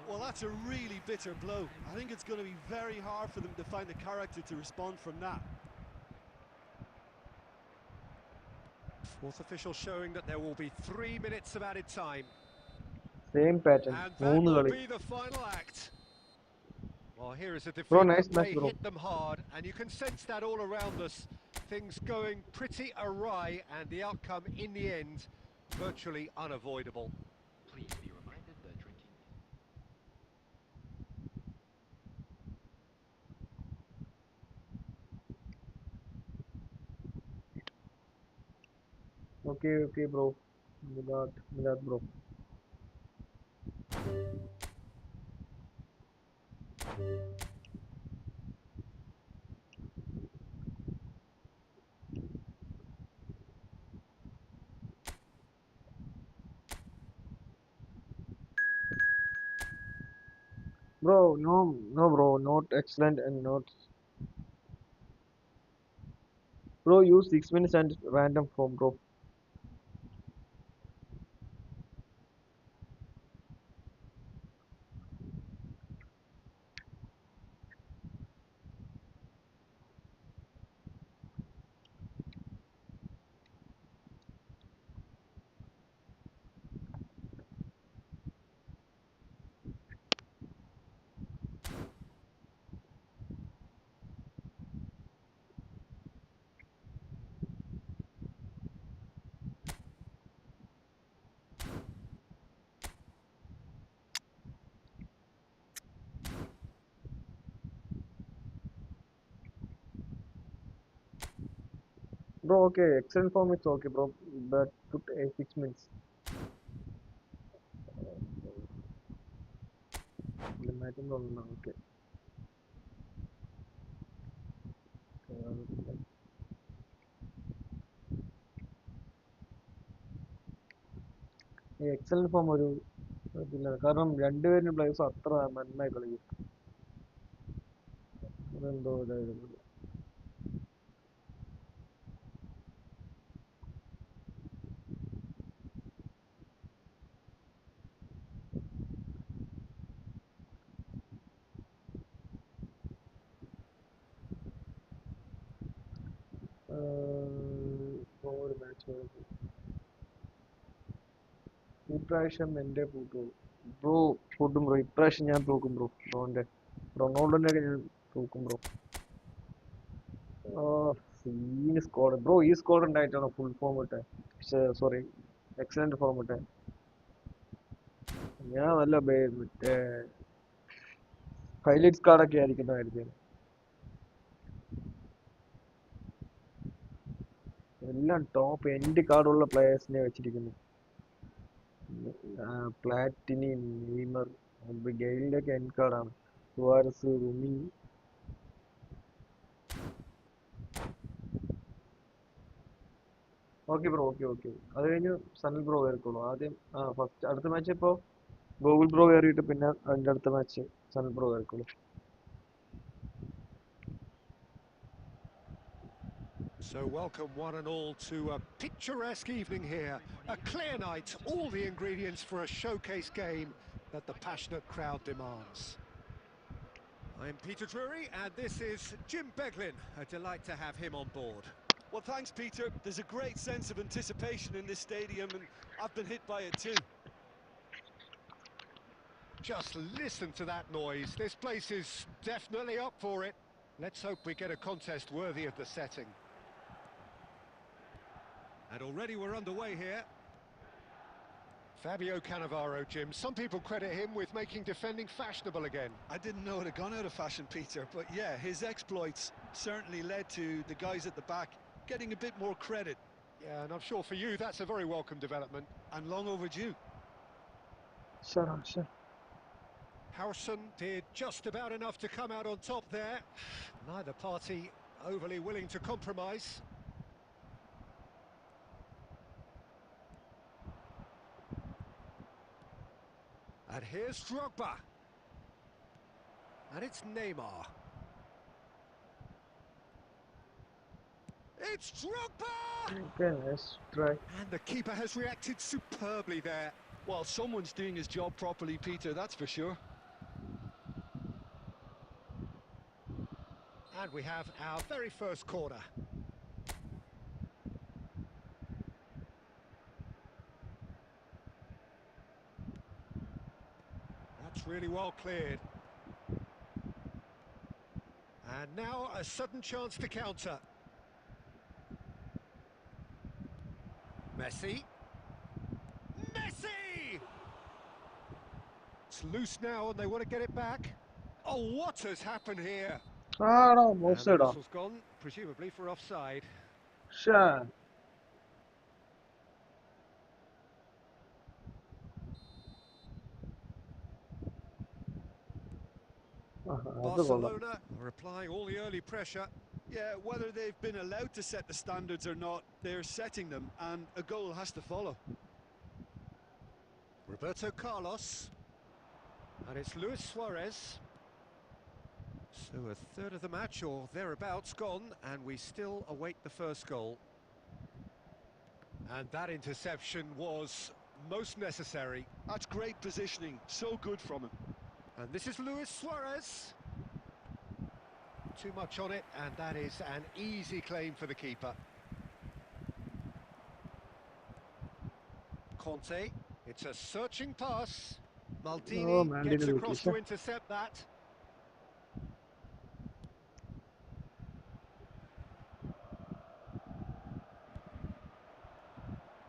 Well, that's a really bitter blow. I think it's going to be very hard for them to find the character to respond from that. Fourth official showing that there will be 3 minutes of added time. Same pattern. And that മൂന്ന് will കളി. be the final act. Well, here is a defeat Bro, nice that match, may bro. hit them hard, and you can sense that all around us. Things going pretty awry, and the outcome in the end virtually unavoidable. Please be reminded that drinking. Okay, bro. Milad, bro. Bro, no, bro, not excellent and not. Bro, use 6 minutes and random form, bro. Bro, okay, excellent form, it's okay, bro. But put 6 minutes. Okay. ഈ excellent form ഒരു ഇതില്ല കാരണം രണ്ടുപേരും players അത്ര നന്നായി കളിക്കും അതെന്തോ ഇതായിരുന്നു ഒരു മാച്ച് ഇപ്രാവശ്യം എൻ്റെ ബ്രോ ഫുഡും ബ്രോ ഇപ്രാവശ്യം ഞാൻ തോക്കും ബ്രോ റൊണാൾഡോന്റെ ഒക്കെ ഞാൻ തോക്കും ബ്രോ സീന് സ്ക്വാഡ് ബ്രോ ഈ സ്ക്വാഡ് ഉണ്ടായിട്ടാണോ ഫുൾ ഫോം ഇട്ടെ സോറി എക്സലന്റ് ഫോം ഇട്ടെ ഞാൻ നല്ല മറ്റേ ഹൈലൈറ്റ്സ് കാർഡൊക്കെ ആയിരിക്കുന്ന കരുതിയത് എല്ലാം ടോപ്പ് എൻഡ് കാർഡുള്ള പ്ലേയേഴ്സിനെ വെച്ചിരിക്കുന്നു പ്ലാറ്റിനി നെയ്മർ ഗെയിലിന്റെ ഒക്കെ എൻഡ് കാർഡാണ് സുവാരസ് റുമി ഓക്കെ ബ്രോ ഓക്കെ അത് കഴിഞ്ഞ് സനൽ ബ്രോ കയറിക്കോളൂ ആദ്യം ഫസ്റ്റ് അടുത്ത മാച്ച് ഇപ്പോൾ ഗൂഗിൾ ബ്രോ കയറിയിട്ട് പിന്നെ അതിൻ്റെ അടുത്ത മാച്ച് സനൽ ബ്രോ കയറിക്കോളൂ So welcome one and all to a picturesque evening here. A clear night, all the ingredients for a showcase game that the passionate crowd demands. I'm Peter Drury and this is Jim Beglin. A delight to have him on board. Well, thanks, Peter. There's a great sense of anticipation in this stadium, and I've been hit by it too. Just listen to that noise. This place is definitely up for it. Let's hope we get a contest worthy of the setting. And already we're underway here. Fabio Cannavaro, Jim. Some people credit him with making defending fashionable again. I didn't know it had gone out of fashion, Peter, but yeah, his exploits certainly led to the guys at the back getting a bit more credit. Yeah, and I'm sure for you that's a very welcome development. And long overdue. Sure. Harrison did just about enough to come out on top there. Neither party overly willing to compromise. And here's Drogba. And it's Neymar. It's Drogba! Okay, nice try. And the keeper has reacted superbly there. Well, someone's doing his job properly, Peter, that's for sure. And we have our very first corner. That's really well cleared. And now a sudden chance to counter. Messi. Messi! It's loose now and they want to get it back. Oh, what has happened here? Ah, no, And the offside. whistle's gone, presumably for offside. Sure. That's a Barcelona are applying all the early pressure. Yeah, whether they've been allowed to set the standards or not, they're setting them, and a goal has to follow. Roberto Carlos. And it's Luis Suarez. So a third of the match or thereabouts gone, and we still await the first goal. And that interception was most necessary. That's great positioning, so good from him. And this is Luis Suarez. Too much on it, and that is an easy claim for the keeper. Conte, it's a searching pass. Maldini Oh, man, gets didn't across look to it. intercept that.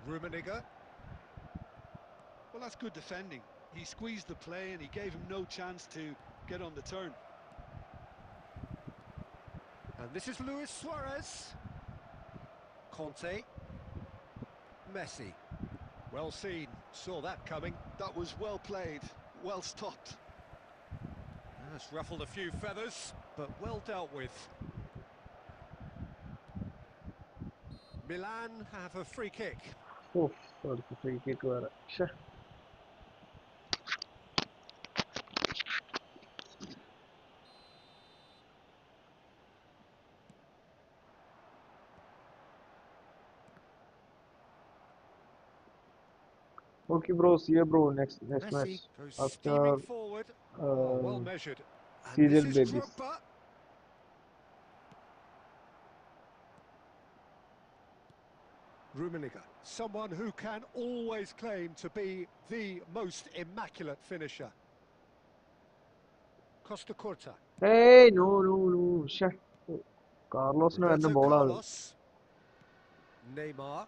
Rummenigge. Well, that's good defending. He squeezed the play and he gave him no chance to get on the turn. And this is Luis Suarez. Conte. Messi. Well seen, saw that coming. That was well played, well stopped. That's ruffled a few feathers, but well dealt with. Milan have a free kick. Oh, sorry, free kick. Sure. Okay, bro. See you, bro. Next Messi match goes steaming after forward. Oh, well uh, measured. And serial this is babies. Drogba. Rummenigge, someone who can always claim to be the most immaculate finisher. Costa Curta. Hey, no. Sure. Carlos no and the Roberto ball. Carlos. Neymar.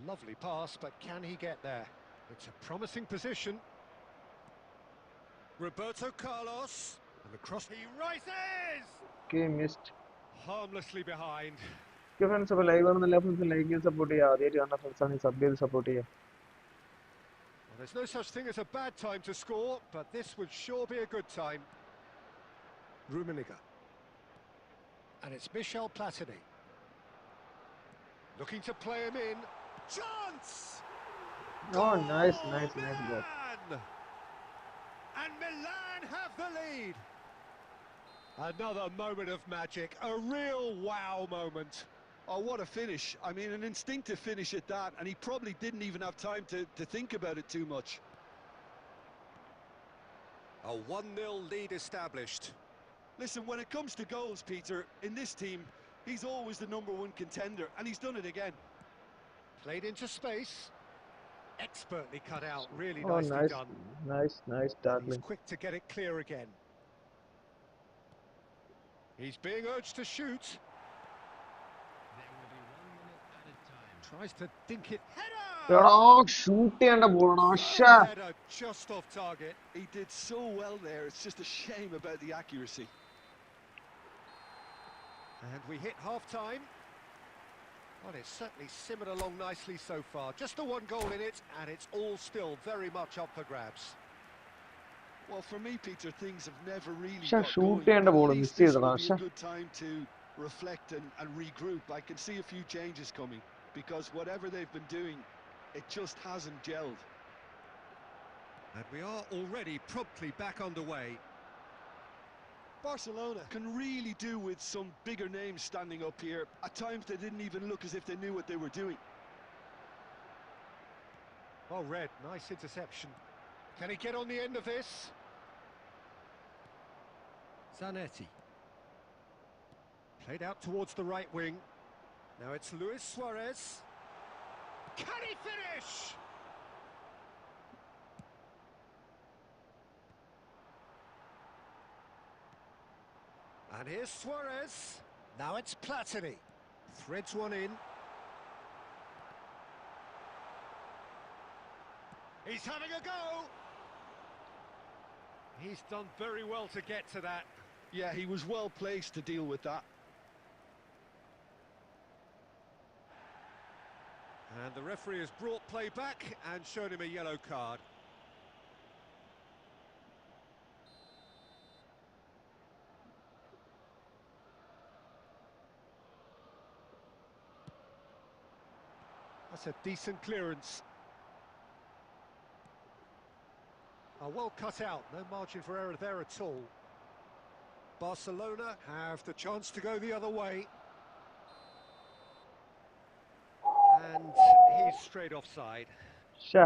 Lovely pass, but can he get there? It's a promising position. Roberto Carlos. And the cross. He rises! Okay, missed. Harmlessly behind. Okay, friends, അപ്പോൾ live ആണെന്നല്ല friends like ചെയ്ത് support ചെയ്യുക ആദ്യമായിട്ട് കാണുന്ന friends ആണെങ്കിൽ sub ചെയ്ത് support ചെയ്യുക. Well, there's no such thing as a bad time to score, but this would sure be a good time. Rummenigge. And it's Michel Platini. Looking to play him in. Chance! Oh, nice Milan! goal. And Milan have the lead. Another moment of magic, a real wow moment. Oh, what a finish. I mean, an instinctive finish at that, and he probably didn't even have time to think about it too much. A 1-0 lead established. Listen, when it comes to goals, Peter, in this team, he's always the #1 contender, and he's done it again. Played into space. Expertly cut out, really Oh, nicely done. nice And he's tackling. quick to get it clear again. He's being urged to shoot. There will be 1 minute added time. Tries to dink it. Header! എടാ shoot ചെയ്യേണ്ട ബോളാണ് ASHA. Header just off target. He did so well there, it's just a shame about the accuracy. And we hit half-time. Well, it's certainly simmered along nicely so far. Just the one goal in it, and it's all still very much up for grabs. Well, for me, Peter, things have never really Sure, got shoot going. ചെയ്യേണ്ട At ball least miss this ചെയ്തടാ will be ASHA. a good time to reflect and regroup. I can see a few changes coming, because whatever they've been doing, it just hasn't gelled. And we are already promptly back underway. Barcelona can really do with some bigger names standing up here. At times they didn't even look as if they knew what they were doing. Well read, nice interception. Can he get on the end of this? Zanetti. Played out towards the right wing. Now it's Luis Suarez. Can he finish? And here's Suarez. Now it's Platini. Threads one in. He's having a go. He's done very well to get to that. Yeah, he was well placed to deal with that. And the referee has brought play back and shown him a yellow card. That's a decent clearance. Well cut out, no margin for error there at all. Barcelona have the chance to go the other way. And he's straight offside. ശ്ശേ.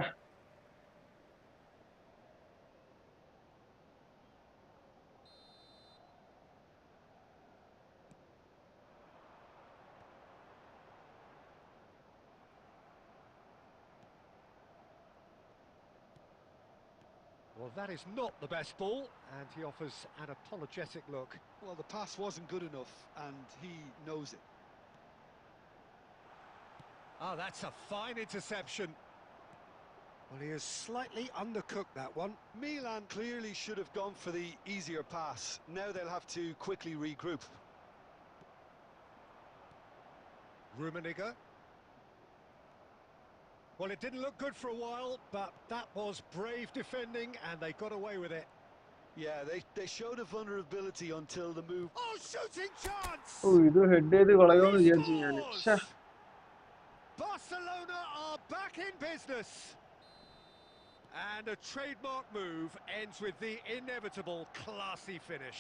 Well, that is not the best ball, and he offers an apologetic look. Well, the pass wasn't good enough, and he knows it. Oh, that's a fine interception. Well, he has slightly undercooked that one. Milan clearly should have gone for the easier pass. Now they'll have to quickly regroup. Rummenigge. Well, it didn't look good for a while, but that was brave defending, and they got away with it. Yeah, they showed a vulnerability until the move. Oh, shooting chance! ഓ ഇത് head ചെയ്ത് കളയുമെന്ന് He വിചാരിച്ചു ഞാൻ. scores! ശ്ശേ. Barcelona are back in business. And a trademark move ends with the inevitable classy finish.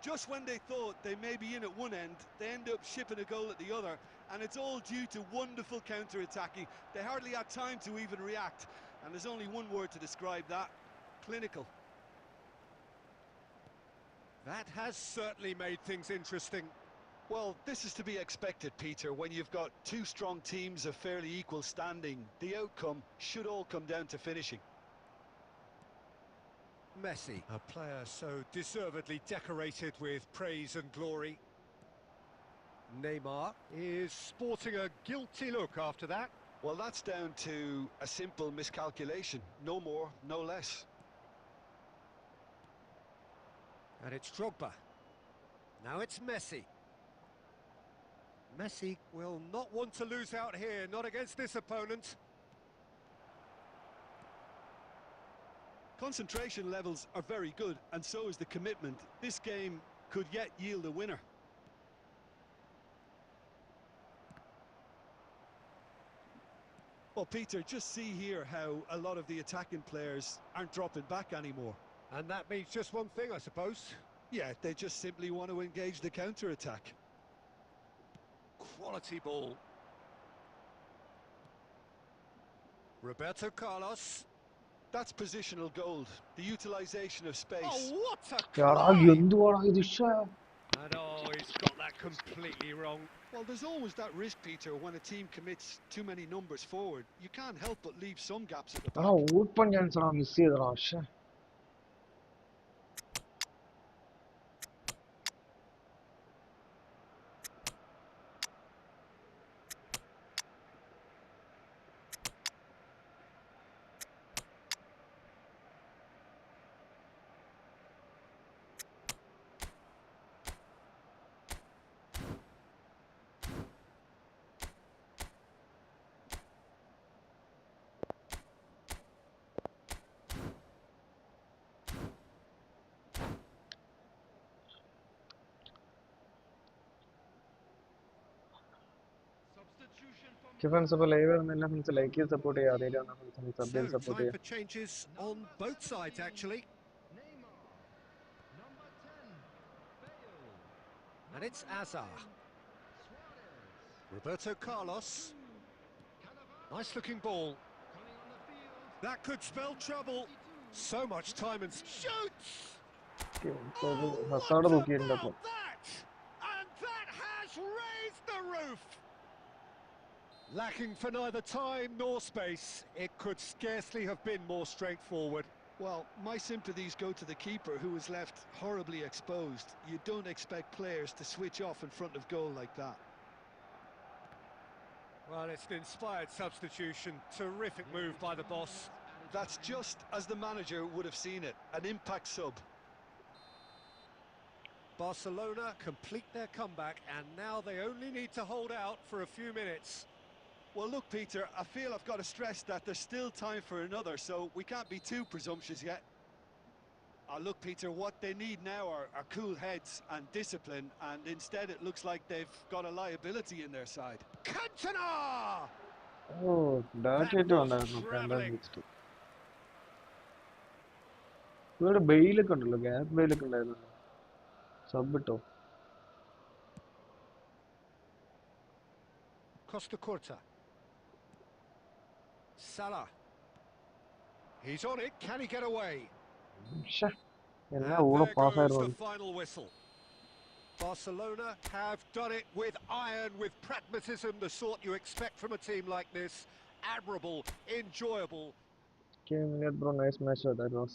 Just when they thought they may be in at one end, they end up shipping a goal at the other, and it's all due to wonderful counter-attacking. They hardly had time to even react, and there's only one word to describe that: clinical. That has certainly made things interesting. Well, this is to be expected, Peter. When you've got two strong teams of fairly equal standing, the outcome should all come down to finishing. Messi, a player so deservedly decorated with praise and glory. Neymar is sporting a guilty look after that. Well, that's down to a simple miscalculation. No more, no less. And it's Drogba. Now it's Messi. Messi will not want to lose out here, not against this opponent. Concentration levels are very good, and so is the commitment. This game could yet yield a winner. Well, Peter, just see here how a lot of the attacking players aren't dropping back anymore. And that means just one thing, I suppose. Yeah, they just simply want to engage the counter-attack. Quality ball. Roberto Carlos. That's positional gold, the utilisation of space. Oh, what a എടാ climb! എന്തുവാടാ ഇത്? ശ്ശേ. And oh, he's got that completely wrong. Well, there's always that risk, Peter, when a team commits too many numbers forward. You can't help but leave some gaps at the എടാ back. Open chance ആണ് miss ചെയ്തടാ. ശ്ശേ. Friends അപ്പോൾ live വരുന്നില്ല friends like ചെയ്ത് support ചെയ്യുക ആദ്യമായിട്ടാണ് friends sub So, ചെയ്ത് support time ചെയ്യുക. for changes on both sides, actually. Neymar. Number 10, Bale. And it's Azar. Suarez. Roberto Carlos. Cannavaro. Nice-looking ball. Coming on the field. That could spell trouble. So much time and shoots! Hazard What തൂക്കിയിട്ടുണ്ട് അപ്പോൾ. about that? And that has raised the roof! Lacking for neither time nor space, it could scarcely have been more straightforward. Well, my sympathies go to the keeper, who was left horribly exposed. You don't expect players to switch off in front of goal like that. Well, it's an inspired substitution. Terrific move by the boss. That's just as the manager would have seen it, an impact sub. Barcelona complete their comeback, and now they only need to hold out for a few minutes. Well, look, Peter, I feel I've got to stress that there's still time for another, so we can't be too presumptuous yet. Look, Peter, what they need now are cool heads and discipline, and instead it looks like they've got a liability in their side. Cantona! ഓ ഡാറ്റായിട്ട് വന്നായിരുന്നു രണ്ടാം next. ഇവിടെ ബെയിലൊക്കെ ഉണ്ടല്ലോ, gas ബെയിലൊക്കെ ഉണ്ടായിരുന്നു. Sub ഇട്ടോ. Costa Curta. Salah. He's on it. Can he get away? എന്നാ And കൂടെ there goes പാസ്സായിരുന്നു. the final whistle. Barcelona have done it with iron, with pragmatism, the sort you expect from a team like this. Admirable, enjoyable. Bro, nice match that was.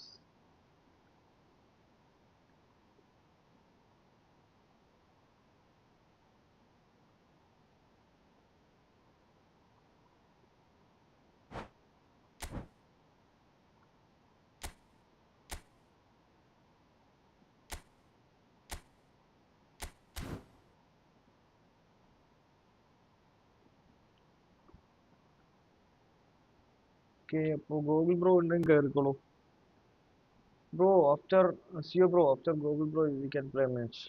Okay, Google Bro ഉണ്ടെങ്കിൽ കേറിക്കോളൂ. Bro, after see you bro, after Google Bro we can play match.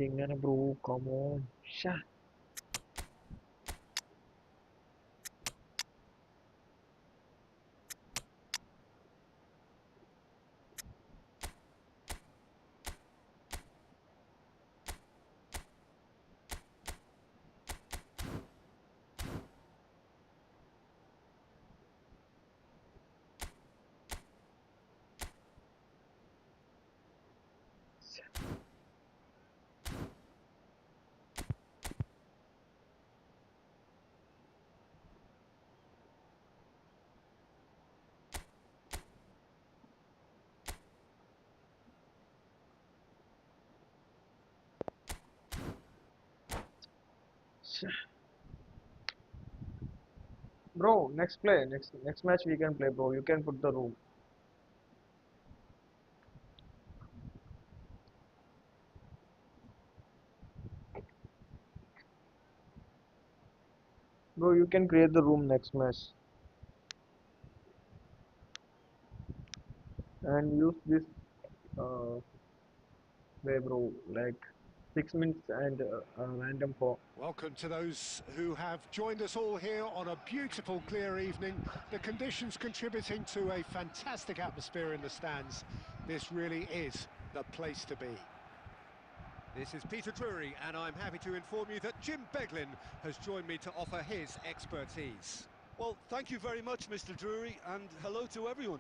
എങ്ങനെ bro, come on. ശ്ശെ. Bro, next play, next match we can play, bro. You can put the room. Bro, you can create the room next match. And use this way, bro. Like 6 minutes and random for. Welcome to those who have joined us all here on a beautiful, clear evening. The conditions contributing to a fantastic atmosphere in the stands. This really is the place to be. This is Peter Drury, and I'm happy to inform you that Jim Beglin has joined me to offer his expertise. Well, thank you very much, Mr. Drury, and hello to everyone.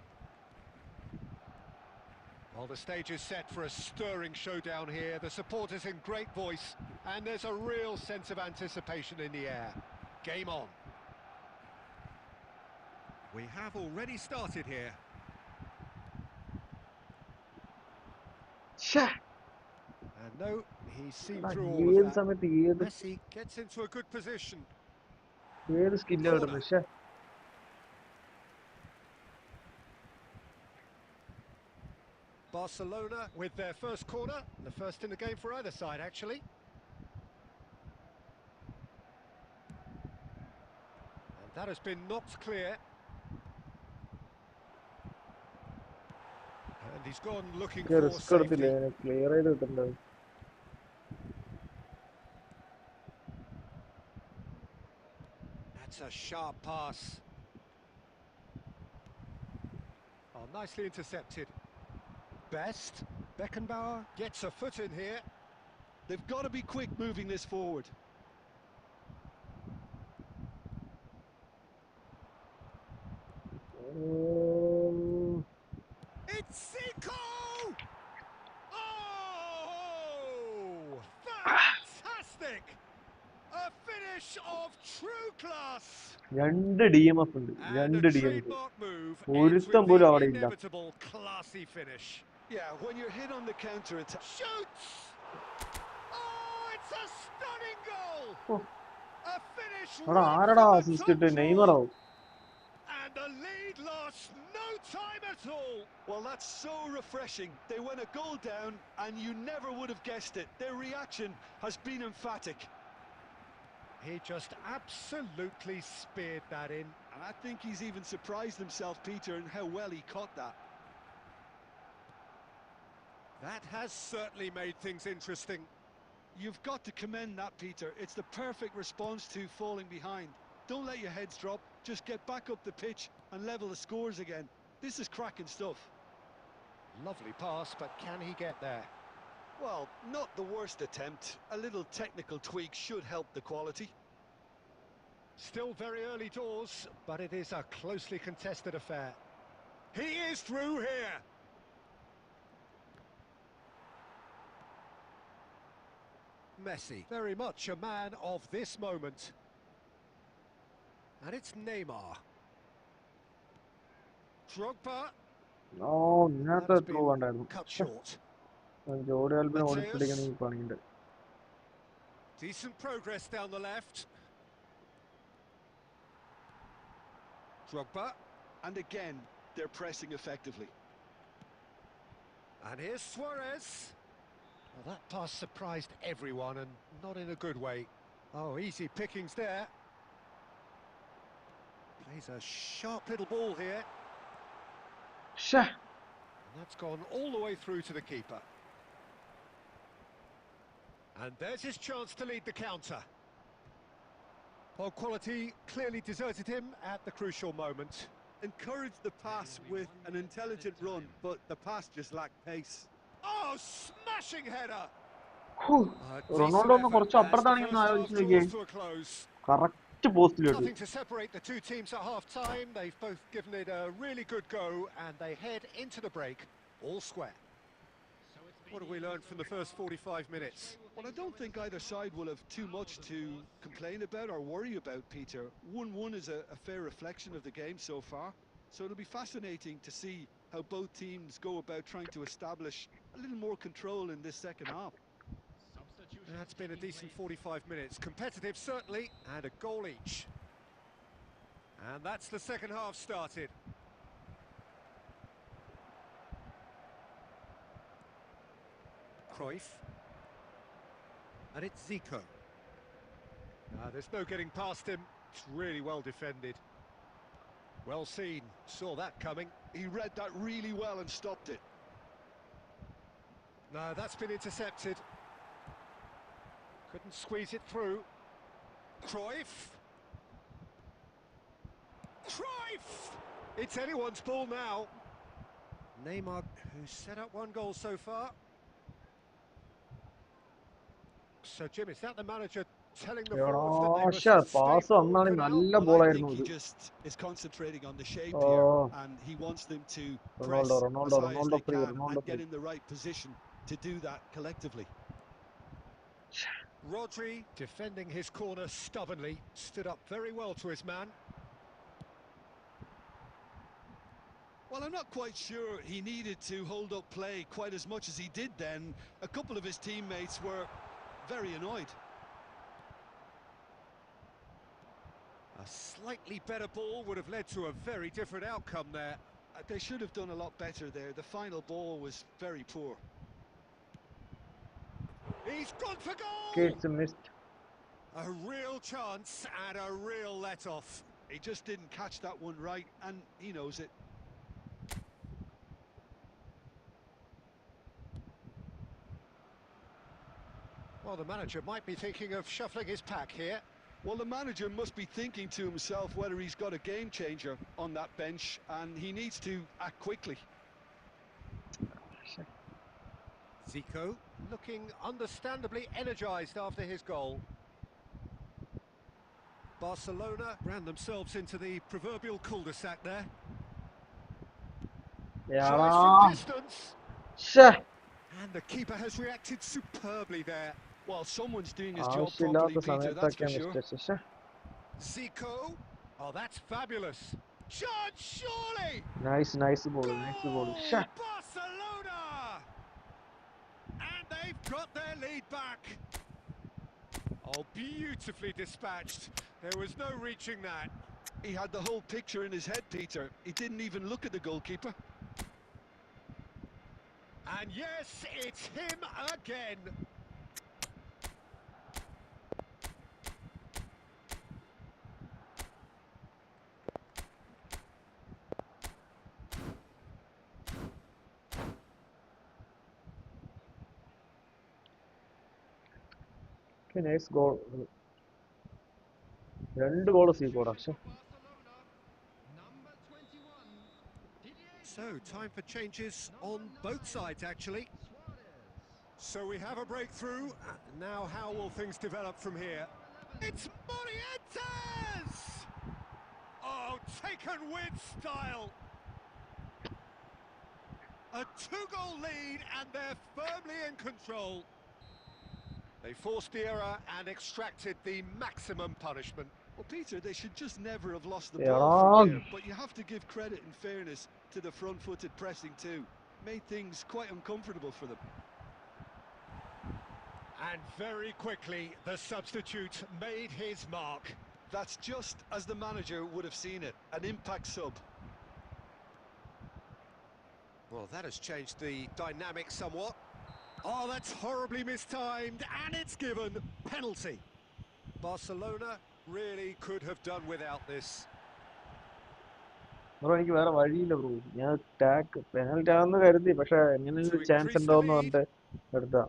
Well, the stage is set for a stirring showdown here. The supporters in great voice, and there's a real sense of anticipation in the air. Game on. We have already started here. Shah. And no, he's seen എടാ, through all ഏത് of that. സമയത്ത് ഏത് Messi gets into a good position. Skill Corner. കിട്ടുന്നു. പക്ഷേ Barcelona with their first corner, the first in the game for either side, actually. And that has been knocked clear. And he's gone looking for risk എടുത്തില്ലേ, safety. Clear ചെയ്ത് കിട്ടുന്നുണ്ട്. That's a sharp pass. Oh, nicely intercepted. Best. Beckenbauer gets a foot in here. They've got to be quick moving this forward. It's Zico! Oh, fantastic! A finish of true class. രണ്ട് DMF ഉണ്ട്, And a രണ്ട് DMF. trademark move ends ഒരുത്തം with പോലും the അവിടെ ഇല്ല. inevitable classy finish. Yeah, when you're hit on the counter attack. Shoots! Oh, it's a stunning goal! Oh. A finish എടാ right ആരടാ from the assist top ഇട്ട്? drawer. നെയ്മറോ? And the lead lost no time at all. Well, that's so refreshing. They went a goal down and you never would have guessed it. Their reaction has been emphatic. He just absolutely speared that in. And I think he's even surprised himself, Peter, in how well he caught that. That has certainly made things interesting. You've got to commend that, Peter. It's the perfect response to falling behind. Don't let your heads drop. Just get back up the pitch and level the scores again. This is cracking stuff. Lovely pass, but can he get there? Well, not the worst attempt. A little technical tweak should help the quality. Still very early doors, but it is a closely contested affair. He is through here. Messi, very much a man of this moment. And it's Neymar. Drogba. ഓ, ഇന്നത്തെ That has through been ഉണ്ടായിരുന്നു. cut short. ജോഡി ആൽബിനെ Mateus. ഓടിപ്പിടിക്കുന്ന ഈ പണിയുണ്ട്. Decent progress down the left. Drogba. And again, they're pressing effectively. And here's Suarez. Well, that pass surprised everyone, and not in a good way. Oh, easy pickings there. Plays a sharp little ball here. ശ്ശേ, And that's gone all the way through to the keeper. And there's his chance to lead the counter. Well, quality clearly deserted him at the crucial moment. Encouraged the pass with an intelligent run, but the pass just lacked pace. Oh, smashing header! ഹൂ, A decent Ronaldo ഒന്ന് effort കുറച്ച് as the അപ്പുറത്താണെങ്കിൽ first ഒന്ന് half ആലോചിച്ച് നോക്കിയേ. draws to a close. Correct പോസ്റ്റിലിട്ടു. Nothing to separate the two teams at half-time. They've both given it a really good go, and they head into the break all square. What have we learned from the first 45 minutes? Well, I don't think either side will have too much to complain about or worry about, Peter. 1-1 is a fair reflection of the game so far. So it'll be fascinating to see how both teams go about trying to establish a little more control in this second half. That's been a decent 45 minutes. Competitive, certainly, and a goal each. And that's the second half started. Cruyff. And it's Zico. There's no getting past him. It's really well defended. Well seen. Saw that coming. He read that really well and stopped it. No, that's been intercepted. Couldn't squeeze it through. Cruyff. Cruyff! It's anyone's ball now. Neymar, who's set up one goal so far. So, Jim, is that the manager telling the forwards that they എടാ must ശ്ശെ, stay pass forward വന്നാണ് for now? നല്ല Well, I ബോളായിരുന്നു think he ഇത്. just is concentrating on the shape here, Oh, and he wants them to press Ronaldo, as Ronaldo, high as Ronaldo they free, can Ronaldo and get free. in the right position to do that collectively. Rodri, defending his corner stubbornly, stood up very well to his man. Well, I'm not quite sure he needed to hold up play quite as much as he did then. A couple of his teammates were very annoyed. A slightly better ball would have led to a very different outcome there. They should have done a lot better there. The final ball was very poor. He's gone for goal! Kids missed. A real chance and a real let-off. He just didn't catch that one right, and he knows it. Well, the manager might be thinking of shuffling his pack here. Well, the manager must be thinking to himself whether he's got a game changer on that bench, and he needs to act quickly. Zico looking understandably energised after his goal. Barcelona ran themselves into the proverbial cul-de-sac there. Choice from എടാ distance. ശ്ശെ, And the keeper has reacted superbly there. Well, someone's doing his job ആവശ്യമില്ലാത്ത properly, Peter, that's for സമയത്തൊക്കെയാണ് sure. Mistake. ശ്ശെ, Zico. Oh, that's fabulous. Chance, surely! nice ball, nice ball. ശ്ശെ, Goal! Barcelona! And they've got their lead back. Oh, beautifully dispatched. There was no reaching that. He had the whole picture in his head, Peter. He didn't even look at the goalkeeper. And yes, it's him again. okay, nice goal. 2 goal സീക്കോടാ. ശ്ശെ, Number 21, Didier So, time for changes on both sides, actually. So we have a breakthrough. Now, how will things develop from here? It's Morientes! Oh, taken with style. A 2-goal lead, and they're firmly in control. They forced the error and extracted the maximum punishment. Well, Peter, they should just never have lost the Yeah. ball from there. But you have to give credit and fairness to the front-footed pressing too. Made things quite uncomfortable for them. And very quickly, the substitute made his mark. That's just as the manager would have seen it. An impact sub. Well, that has changed the dynamic somewhat. Oh, that's horribly mistimed, and it's given penalty. Barcelona really could have done without this. Bro എനിക്ക് വേറെ വഴിയില്ല bro. ഞാൻ talk penalty ആണെന്ന് കരുതി, പക്ഷെ എങ്ങനെ To ഒരു chance increase the ഉണ്ടോന്ന് lead. പറഞ്ഞിട്ട് എടുത്താ.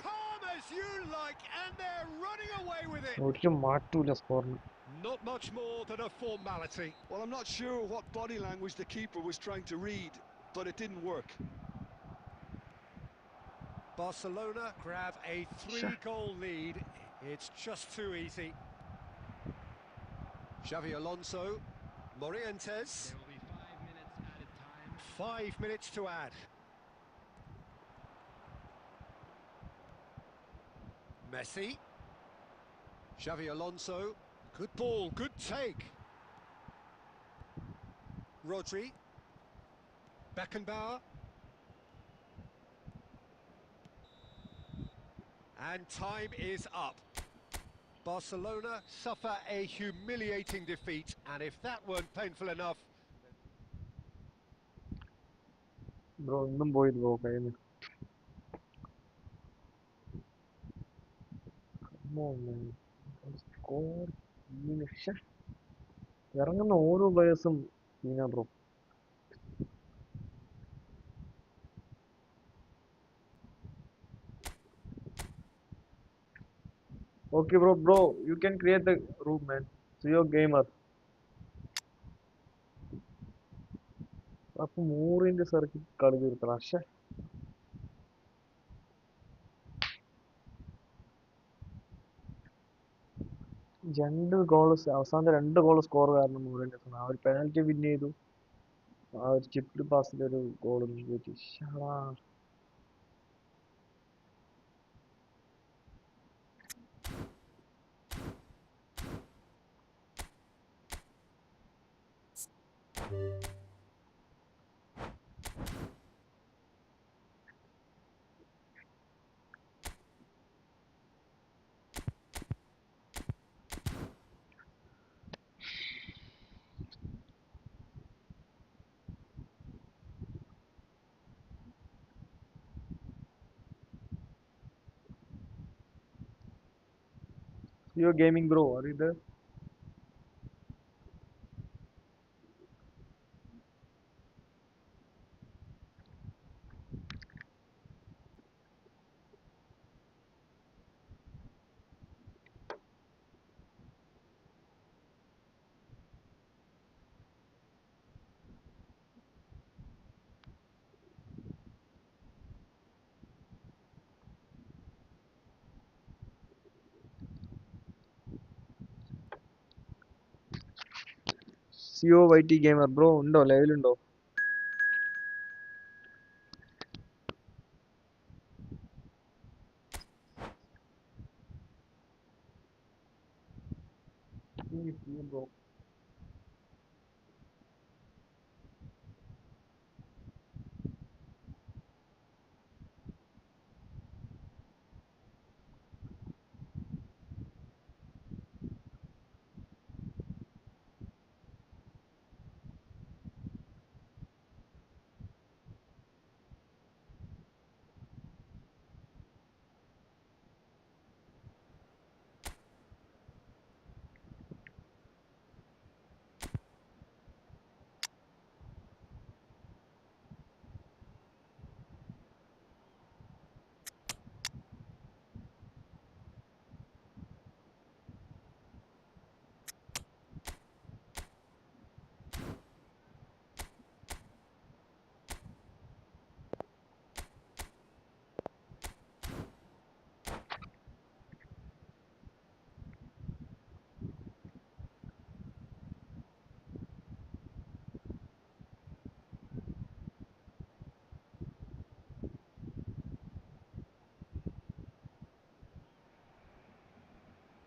Calm as you like, and they're running away with it. ഒരു മാറ്റൂല സ്കോറിന്. Not much more than a formality. Well, I'm not sure what body language the keeper was trying to read, but it didn't work. Barcelona grab a 3-goal lead. It's just too easy. Xavi Alonso, Morientes. There will be 5 minutes added time. 5 minutes to add. Messi. Xavi Alonso. Good ball, good take. Rodri. Beckenbauer. And time is up. Barcelona suffer a humiliating defeat, and if that weren't painful enough... bro ഒന്നും പോയത് bro കയ്യിൽ നിന്ന്. Score ഇറങ്ങുന്ന ഓരോ പ്ലേയേഴ്സും സീനാ bro. Okay, bro, you can create the room, man. So you're a gamer. അപ്പൊ 100 circle കളി തീർക്കണം. പക്ഷേ രണ്ട് ഗോൾ അവസാനത്തെ 2 ഗോൾ സ്കോർ കാരണം മൗറിന്യോ ആ ഒരു പെനാൽറ്റി വിൻ ചെയ്തു. ആ ഒരു ചിപ്ഡ് പാസിലൊരു ഗോൾ പറ്റി. Yo gaming bro, are you there? COYT gamer bro ഉണ്ടോ ലൈവിലുണ്ടോ? Bro.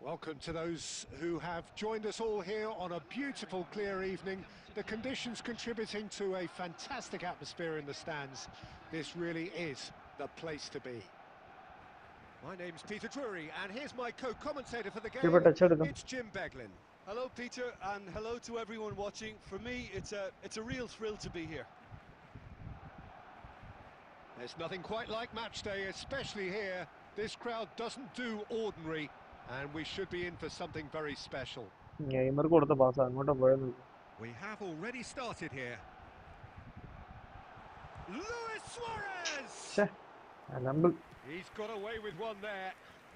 Welcome to those who have joined us all here on a beautiful, clear evening. The conditions contributing to a fantastic atmosphere in the stands. This really is the place to be. My name's Peter Drury, and here's my co-commentator for the game. Keep a touch എടുക്കാം. It's Jim Beglin. Hello, Peter, and hello to everyone watching. For me, it's a real thrill to be here. There's nothing quite like match day, especially here. This crowd doesn't do ordinary, and we should be in for something very special. Gamer കൊടുത്ത pass അങ്ങോട്ടാ പോയത്. We have already started here. Luis Suarez! He's got away with one there.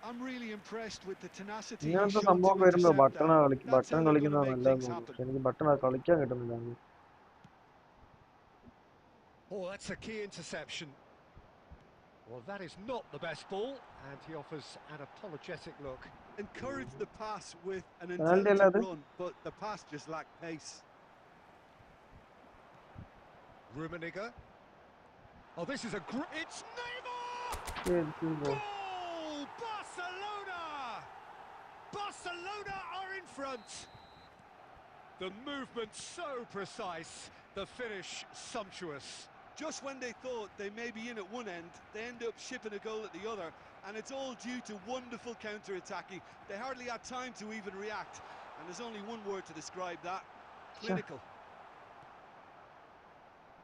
I'm really impressed with the tenacity he ഇങ്ങനത്തെ showed സംഭവം to വരുമ്പോ intercept button that. That's button how they're going കളിക്കുന്നത് to make നല്ലതെന്ന് things തോന്നുന്നു. happen. പക്ഷെ എനിക്ക് button കളിക്കാൻ കിട്ടുന്നില്ല. Oh, that's a key interception. Well, that is not the best ball, and he offers an apologetic look. Encouraged the pass with an Penalty intelligent അല്ലേ അത്? run, but the pass just lacked pace. Rummenigge. Oh, this is a it's Neymar! Goal. Goal! Barcelona! Barcelona are in front. The movement so precise, the finish sumptuous. Just when they thought they may be in at one end, they end up shipping a goal at the other, and it's all due to wonderful counter-attacking. They hardly had time to even react, and there's only one word to describe that: clinical.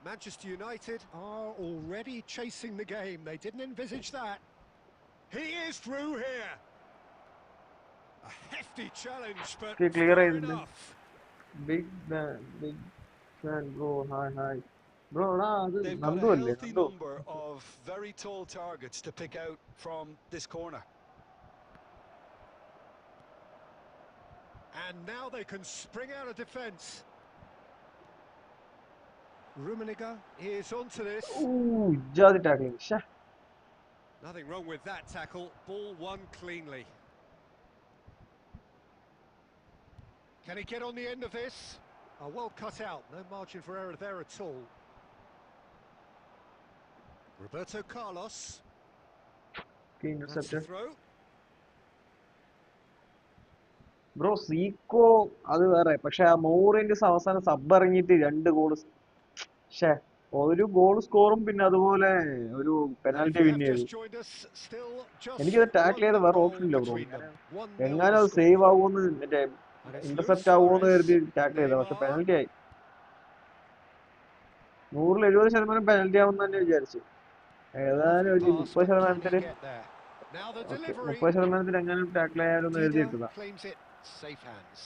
Manchester United are already chasing the game. They didn't envisage that. He is through here. A hefty challenge, but Clear fair ആയിരുന്നു. enough. Big fan bro. Hi. Bro, അത് They've got Nandu a അല്ലേ? healthy Nandu. number of very tall targets to pick out from this corner. And now they can spring out of defence. Rummenigge is onto this. ജാതി tackling. ശ്ശേ. Nothing wrong with that tackle. Ball won cleanly. Can he get on the end of this? Oh, well cut out. No margin for error there at all. Roberto Carlos. Okay, That's the intercepted. throw. Bro സീക്കോ അത് വേറെ, പക്ഷെ ആ മോറിന്റെ അവസാനം sub ഇറങ്ങിയിട്ട് 2 goal, പക്ഷേ ഒരു goal സ്കോറും പിന്നെ അതുപോലെ ഒരു And if penalty you win have ചെയ്തു. just joined us, still just എനിക്കത് ടാക്കിൾ ചെയ്ത 1 വേറെ ഓപ്ഷൻ goal ഇല്ല ബ്രോ. between them. 1-0 എങ്ങാനും the അത് score. സേവ് ആവുമെന്ന്, മറ്റേ And it's Luis ഇന്റർസെപ്റ്റ് ആവുമെന്ന് Suarez. കരുതി ടാക്കിൾ ചെയ്ത, പക്ഷെ Neymar. പെനാൽറ്റി ആയി. 170% പെനാൽറ്റി ആവുമെന്ന് തന്നെ വിചാരിച്ചു. ഏതായാലും Lovely ഒരു pass, but can he 30%, get there? Now the okay delivery. 30% എങ്ങാനും ടാക്കിൾ ആയാലും എന്ന് Dida എഴുതിയിട്ടതാ. claims it. Safe hands.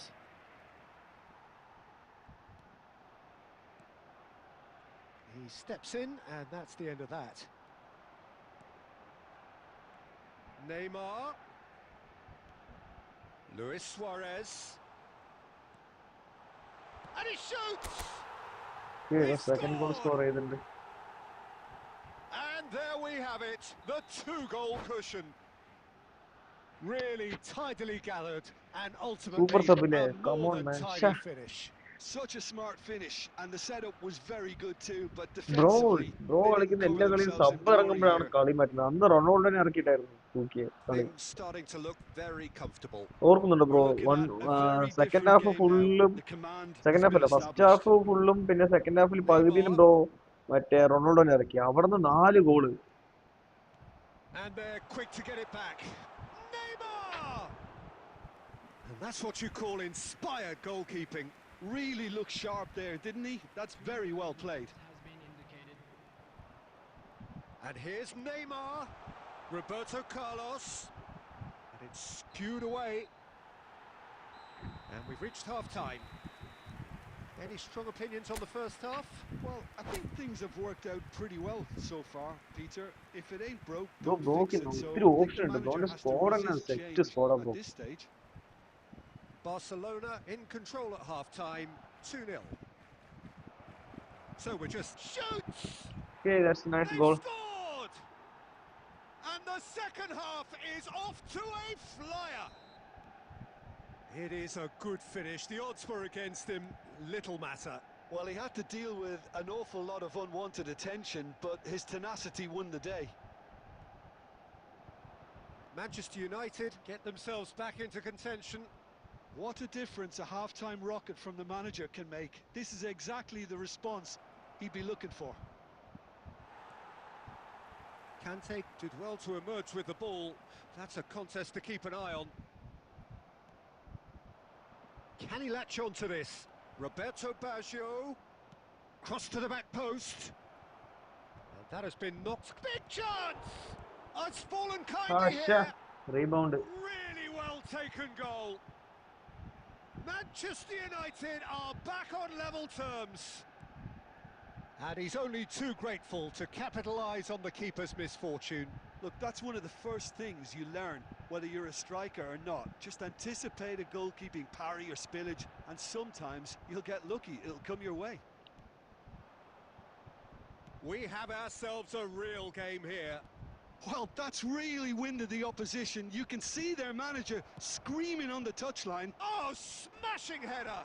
He steps in, and that's the end of that. Neymar. Luis Suarez. And he shoots! We've second goal score scored! ചെയ്തിട്ടുണ്ട്. And there we have it, the 2-goal cushion. Really tidily gathered, and ultimately Super sub le, a come more on than man. tidy finish. Such a smart finish, and the setup was very good too, but bro defensively, bro they didn't കളിക്കുന്ന cover എല്ലാ കളിയും themselves in sub glory ഇറങ്ങുമ്പോഴാണ് here. കളി മാറ്റുന്നത്. അന്ന് റൊണാൾഡോനെ ഇറക്കിയിട്ടായിരുന്നു തൂക്കിയ കളി. Things starting to look very comfortable. ഓർക്കുന്നുണ്ട് bro? We're looking at a very second different half game now. ഫുള്ളും, The command second has half been അല്ല ഫസ്റ്റ് established. ഹാഫ് ഫുള്ളും പിന്നെ second ഹാഫിൽ പകുതിയിലും Neymar. Bro മറ്റേ റൊണാൾഡോനെ ഇറക്കി. അവിടുന്ന് 4 goal. And they're quick to get it back. Neymar! And that's what you call inspired goalkeeping. Really looked sharp there, didn't he? That's very well played. Has been indicated. And here's Neymar. Roberto Carlos. And it's skewed away. And we've reached half-time. Any strong opinions on the first half? Well, I think things have worked out pretty well so far, Peter. If it ain't broke, bro don't broke fix it. So ഒത്തിരി I think option the ഉണ്ട്. manager ബ്രോന്റെ has to score തന്നെ resist set change സ്കോറാ at bro. this stage. Barcelona in control at half-time, 2-0. So we're just shoots! Okay, that's a nice They've goal. scored! And the second half is off to a flyer. It is a good finish. The odds were against him. Little matter. Well, he had to deal with an awful lot of unwanted attention, but his tenacity won the day. Manchester United get themselves back into contention. What a difference a half-time rocket from the manager can make. This is exactly the response he'd be looking for. Kante did well to emerge with the ball. That's a contest to keep an eye on. Can he latch on to this? Roberto Baggio. Cross to the back post. And that has been knocked. Big chance! Oh, it's fallen kindly here. Rebound. Really well taken goal. Manchester United are back on level terms. And he's only too grateful to capitalise on the keeper's misfortune. Look, that's one of the first things you learn, whether you're a striker or not. Just anticipate a goalkeeping parry or spillage, and sometimes you'll get lucky. It'll come your way. We have ourselves a real game here. Well, that's really winded the opposition. You can see their manager screaming on the touchline. Oh, smashing header!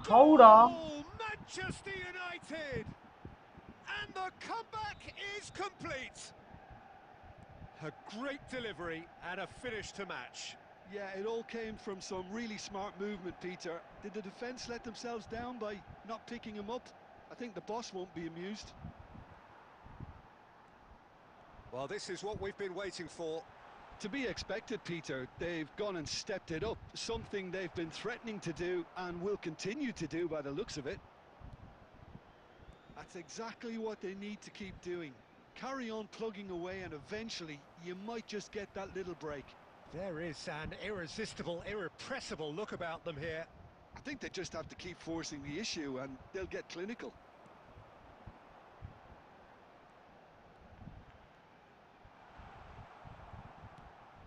How da? Goal, Manchester United! And the comeback is complete. A great delivery and a finish to match. Yeah, it all came from some really smart movement, Peter. Did the defence let themselves down by not picking him up? I think the boss won't be amused. Well, this is what we've been waiting for. To be expected, Peter. They've gone and stepped it up, something they've been threatening to do and will continue to do by the looks of it. That's exactly what they need to keep doing. Carry on plugging away and eventually you might just get that little break. There is an irresistible, irrepressible look about them here. I think they just have to keep forcing the issue and they'll get clinical.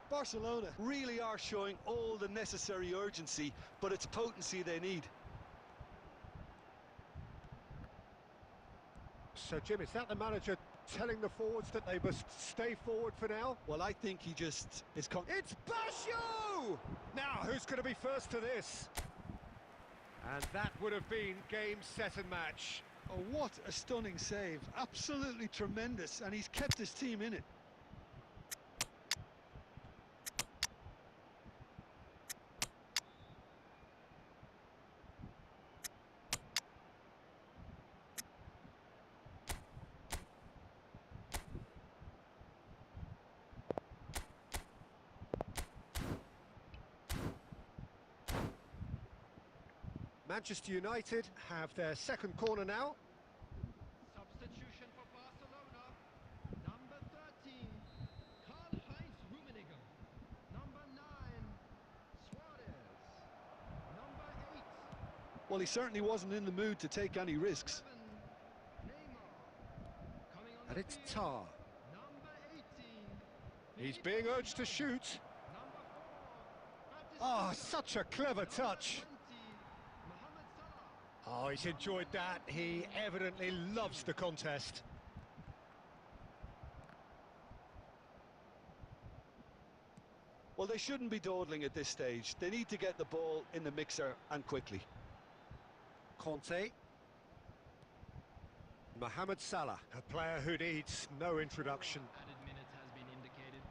Barcelona really are showing all the necessary urgency, but it's potency they need. So, Jim, is that the manager telling the forwards that they must stay forward for now? Well, I think he just is... It's Baggio! Now, who's going to be first to this? And that would have been game, set and match. Oh, what a stunning save. Absolutely tremendous, and he's kept his team in it. Manchester United have their second corner now. Substitution for Barcelona. Number 13, Karl-Heinz Rummenigge. Number 9, Suarez. Number 8, Well, he certainly wasn't in the mood to take any risks. 7, Neymar. Coming on And the it's field, Tar. number 18. He's being urged to shoot. Number 4, Oh, Baptista. such a clever touch. 20, Mohamed Salah. Oh, he's enjoyed that. He evidently loves the contest. Well, they shouldn't be dawdling at this stage. They need to get the ball in the mixer and quickly. Conte. Mohamed Salah, a player who needs no introduction. Added minutes has been indicated.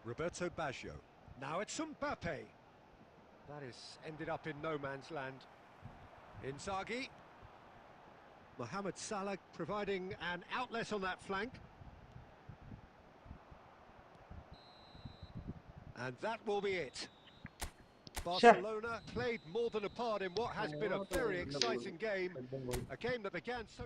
Roberto Baggio. Now it's Mbappe. That has ended up in no man's land. Inzaghi. Mohamed Salah providing an outlet on that flank. And that will be it. Barcelona played more than a part in what has been a very exciting game. A game that began so...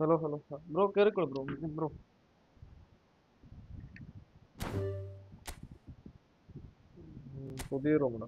hello hello bro കേറിക്കോളൂ bro bro പുതിയ റൂമാണ്.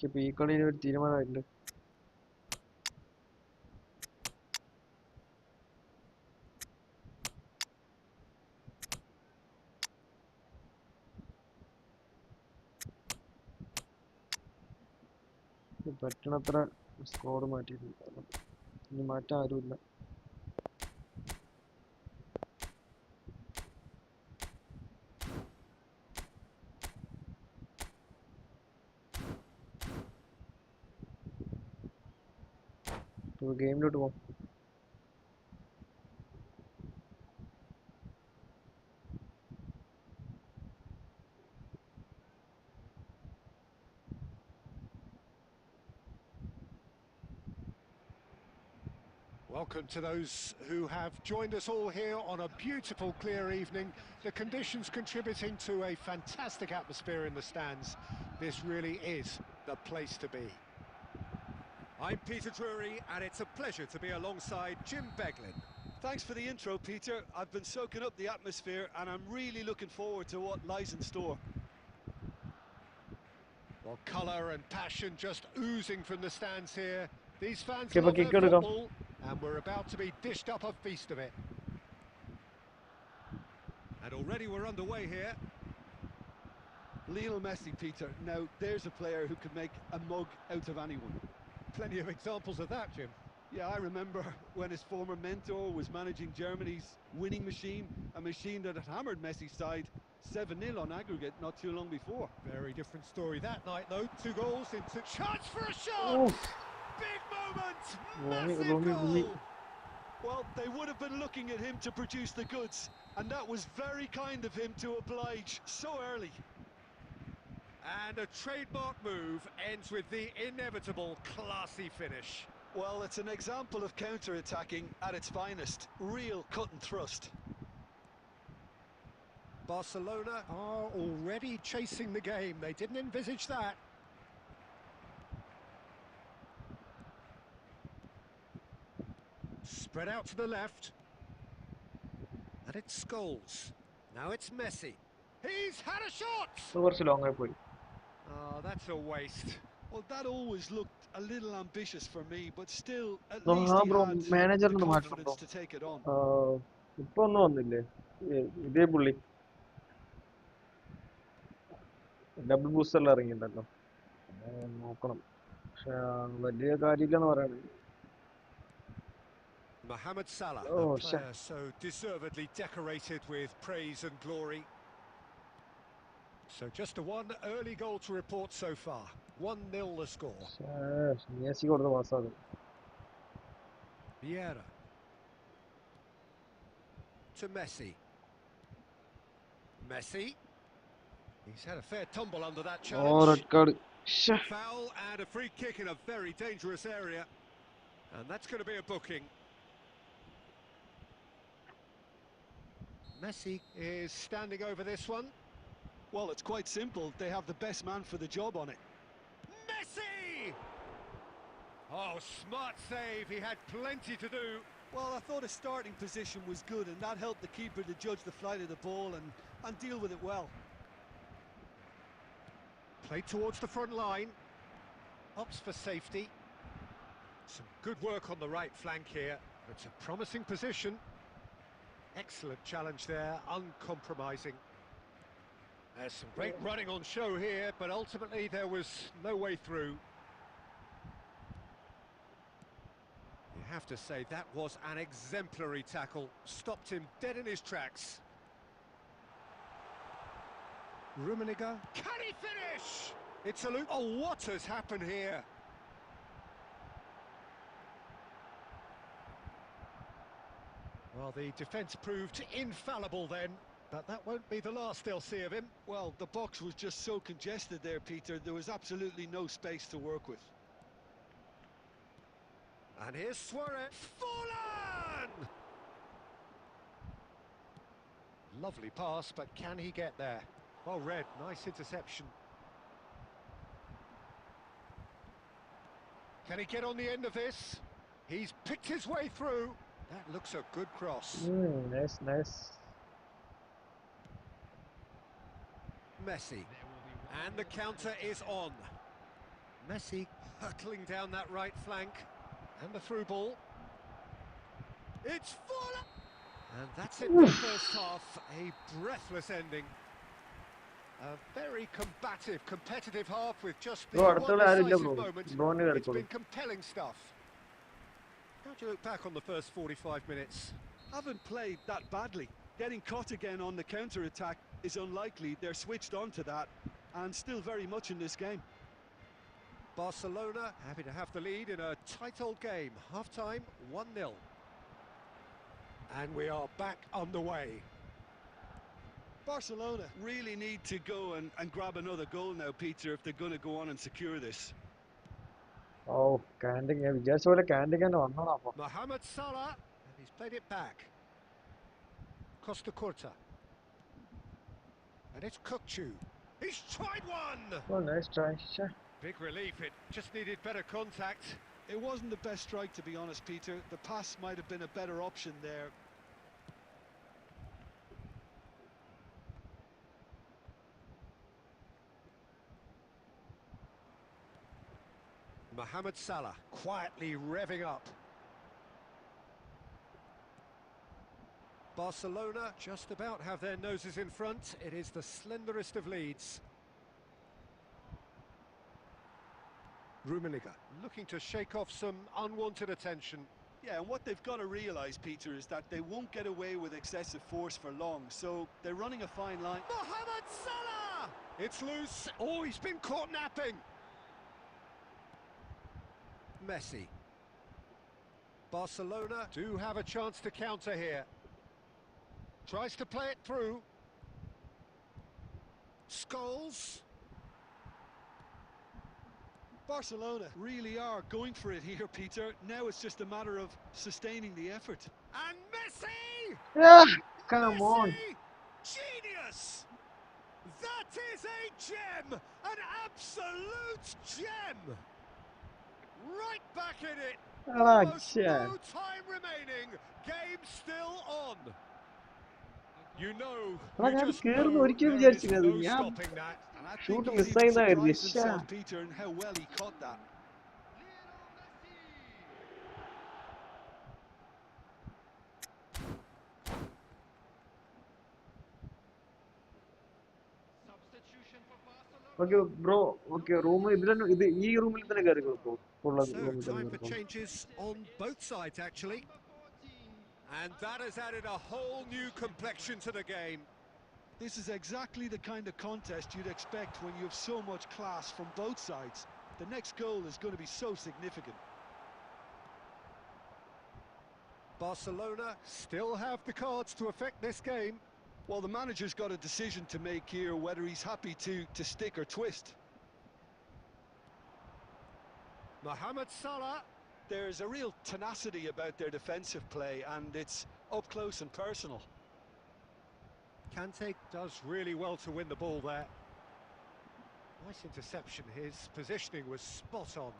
ഇപ്പൊ ഈ കളിയിൽ ഒരു തീരുമാനമായിട്ടുണ്ട്. പറ്റണത്ര squad മാറ്റിയിട്ടുണ്ട്. ഇനി മാറ്റാൻ ആരുമില്ല. ഗെയിമിലോട്ട് പോകാം. Welcome to those who have joined us all here on a beautiful, clear evening. The conditions contributing to a fantastic atmosphere in the stands. This really is the place to be. I'm Peter Drury, and it's a pleasure to be alongside Jim Beglin. Thanks for the intro, Peter. I've been soaking up the atmosphere and I'm really looking forward to what lies in store. Well, colour and passion just oozing from the stands here. These fans Keep a love their kick, good to go. football, and we're about to be dished up a feast of it. And already we're underway here. Lionel Messi, Peter. Now, there's a player who could make a mug out of anyone. Plenty of examples of that, Jim. Yeah, I remember when his former mentor was managing Germany's winning machine, a machine that had hammered Messi's side 7-0 on aggregate not too long before. Very different story that night, though. 2 goals into chance for a shot! Oof. Big moment! Rooney, Massive Rooney. goal! Well, they would have been looking at him to produce the goods, and that was very kind of him to oblige so early. And a trademark move ends with the inevitable classy finish. Well, it's an example of counter-attacking at its finest. Real cut and thrust. Barcelona are already chasing the game. They didn't envisage that. Spread out to the left. And it's Scholes. Now it's Messi. He's had a shot! കുറച്ച് long ആയി പോയി. Oh, that's a waste. Well, that always looked a little ambitious for me, but still, at No, least he bro, had manager the ഒന്ന് confidence മാറ്റണം to take it on. ഇപ്പൊ ഒന്നും വന്നില്ലേ ഇതേ പുള്ളി ഡബിൾ ബൂസ്റ്ററിൽ ഇറങ്ങിയിട്ടുണ്ടല്ലോ നോക്കണം പക്ഷെ വലിയ കാര്യമില്ലെന്ന് പറയണേ. Mohamed Salah, Oh, a player so deservedly decorated with praise and glory. So just a one early goal to report so far. 1-0 the score. Messi കൊടുത്ത പാസ്സാണ്. Vieira. To Messi. Messi. He's had a fair tumble under that challenge. red card. Foul and a free kick in a very dangerous area. And that's going to be a booking. Messi is standing over this one. Well, it's quite simple. They have the best man for the job on it. Messi! Oh, smart save. He had plenty to do. Well, I thought his starting position was good, and that helped the keeper to judge the flight of the ball and deal with it well. Played towards the front line. Opts for safety. Some good work on the right flank here. It's a promising position. Excellent challenge there, uncompromising. There's some great running on show here, but ultimately there was no way through. You have to say that was an exemplary tackle. Stopped him dead in his tracks. Rummenigge. Can he finish? It's a loop. Oh, what has happened here? Well, the defence proved infallible then, but that won't be the last they'll see of him. Well, the box was just so congested there, Peter. There was absolutely no space to work with. And here's Suarez. Fallen! Lovely pass, but can he get there? Well read, nice interception. Can he get on the end of this? He's picked his way through. That looks a good cross. Nice. Messi. And the counter is on. Messi hurtling down that right flank. And the through ball. It's full! And that's it for the first half. A breathless ending. A very combative, competitive half with just the one decisive moment. It's been compelling stuff. How do you look back on the first 45 minutes? Haven't played that badly. Getting caught again on the counter-attack is unlikely. They're switched on to that and still very much in this game. Barcelona happy to have the lead in a tight old game. Half-time, 1-0. And we are back underway. Barcelona really need to go and grab another goal now, Peter, if they're going to go on and secure this. ഓ കാൻഡിങ് ഞാൻ വിചാരിച്ച പോലെ കാൻഡിങ് തന്നെ വന്നോളാം അപ്പൊ. Mohamed Salah, and he's played it back. Costa Curta. And it's Kukçu. He's tried one! Oh nice try. Big relief, it just needed better contact. It wasn't the best strike, to be honest, Peter. The pass might have been a better option there. Mohamed Salah quietly revving up. Barcelona just about have their noses in front. It is the slenderest of leads. Rummenigge looking to shake off some unwanted attention. Yeah, and what they've got to realise, Peter, is that they won't get away with excessive force for long, so they're running a fine line. Mohamed Salah! It's loose. Oh, he's been caught napping. Messi. Barcelona do have a chance to counter here. Tries to play it through. Scholes. Barcelona really are going for it here, Peter. Now it's just a matter of sustaining the effort. And Messi! Come on. Messi! Genius! That is a gem! An absolute gem! Right back in it! Almost no time remaining. Game still on. You know, you ഞാൻ just കേറുന്നു know ഒരിക്കലും there is വിചാരിച്ചില്ല no ഞാൻ stopping that. And I Shoot think him he's aside even now, surprised Irvish. himself, Peter, and how well he caught that. Substitution for Barcelona. Okay bro. Okay room ഇതിൽ ഇത് ഈ റൂമിൽ തന്നെ കയറി കൊടുക്കും. ഉള്ള So, റൂമിൽ തന്നെ time for കയറി. changes on both sides, actually. And that has added a whole new complexion to the game. This is exactly the kind of contest you'd expect when you have so much class from both sides. The next goal is going to be so significant. Barcelona still have the cards to affect this game. Well, the manager's got a decision to make here, whether he's happy to stick or twist. Mohamed Salah. There's a real tenacity about their defensive play, and it's up close and personal. Kante does really well to win the ball there. Nice interception. His positioning was spot on.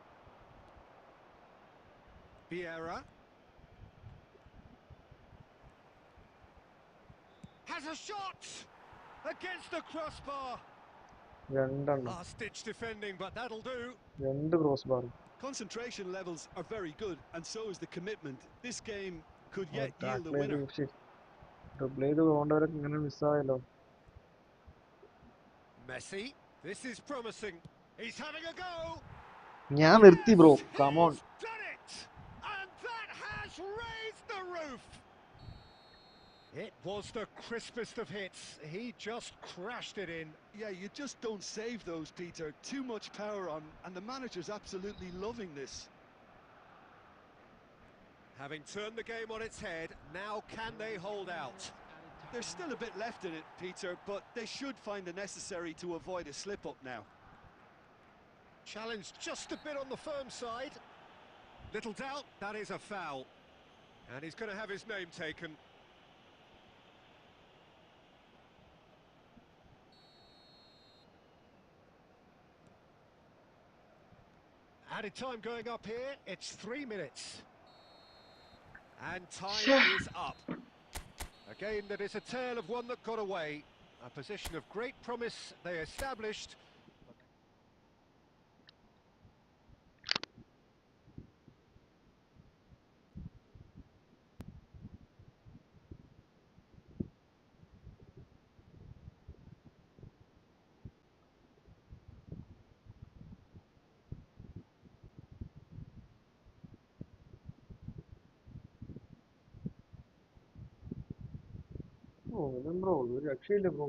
Vieira. Has a shot! Against the crossbar. രണ്ടെണ്ണം. Last-ditch defending, but that'll do. രണ്ട് cross bar. Concentration levels are very good, and so is the commitment. This game could yet yield a winner. Reply ചെയ്ത് പോകേണ്ടവരൊക്കെ ഇങ്ങനെ മിസ്സായല്ലോ. Messi. This is promising. He's having a go. ഞാൻ നിർത്തി bro. Come on. He's done it! And that has raised the roof. It was the crispest of hits. He just crashed it in. Yeah, you just don't save those, Peter. Too much power on, and the manager's absolutely loving this. Having turned the game on its head, now can they hold out? There's still a bit left in it, Peter, but they should find the necessary to avoid a slip-up now. Challenge just a bit on the firm side. Little doubt, that is a foul. And he's going to have his name taken. Added time going up here, it's 3 minutes. And time is up. A game that is a tale of one that got away. A position of great promise they established. ഓ ഇതും bro ഒരു രക്ഷയില്ല bro.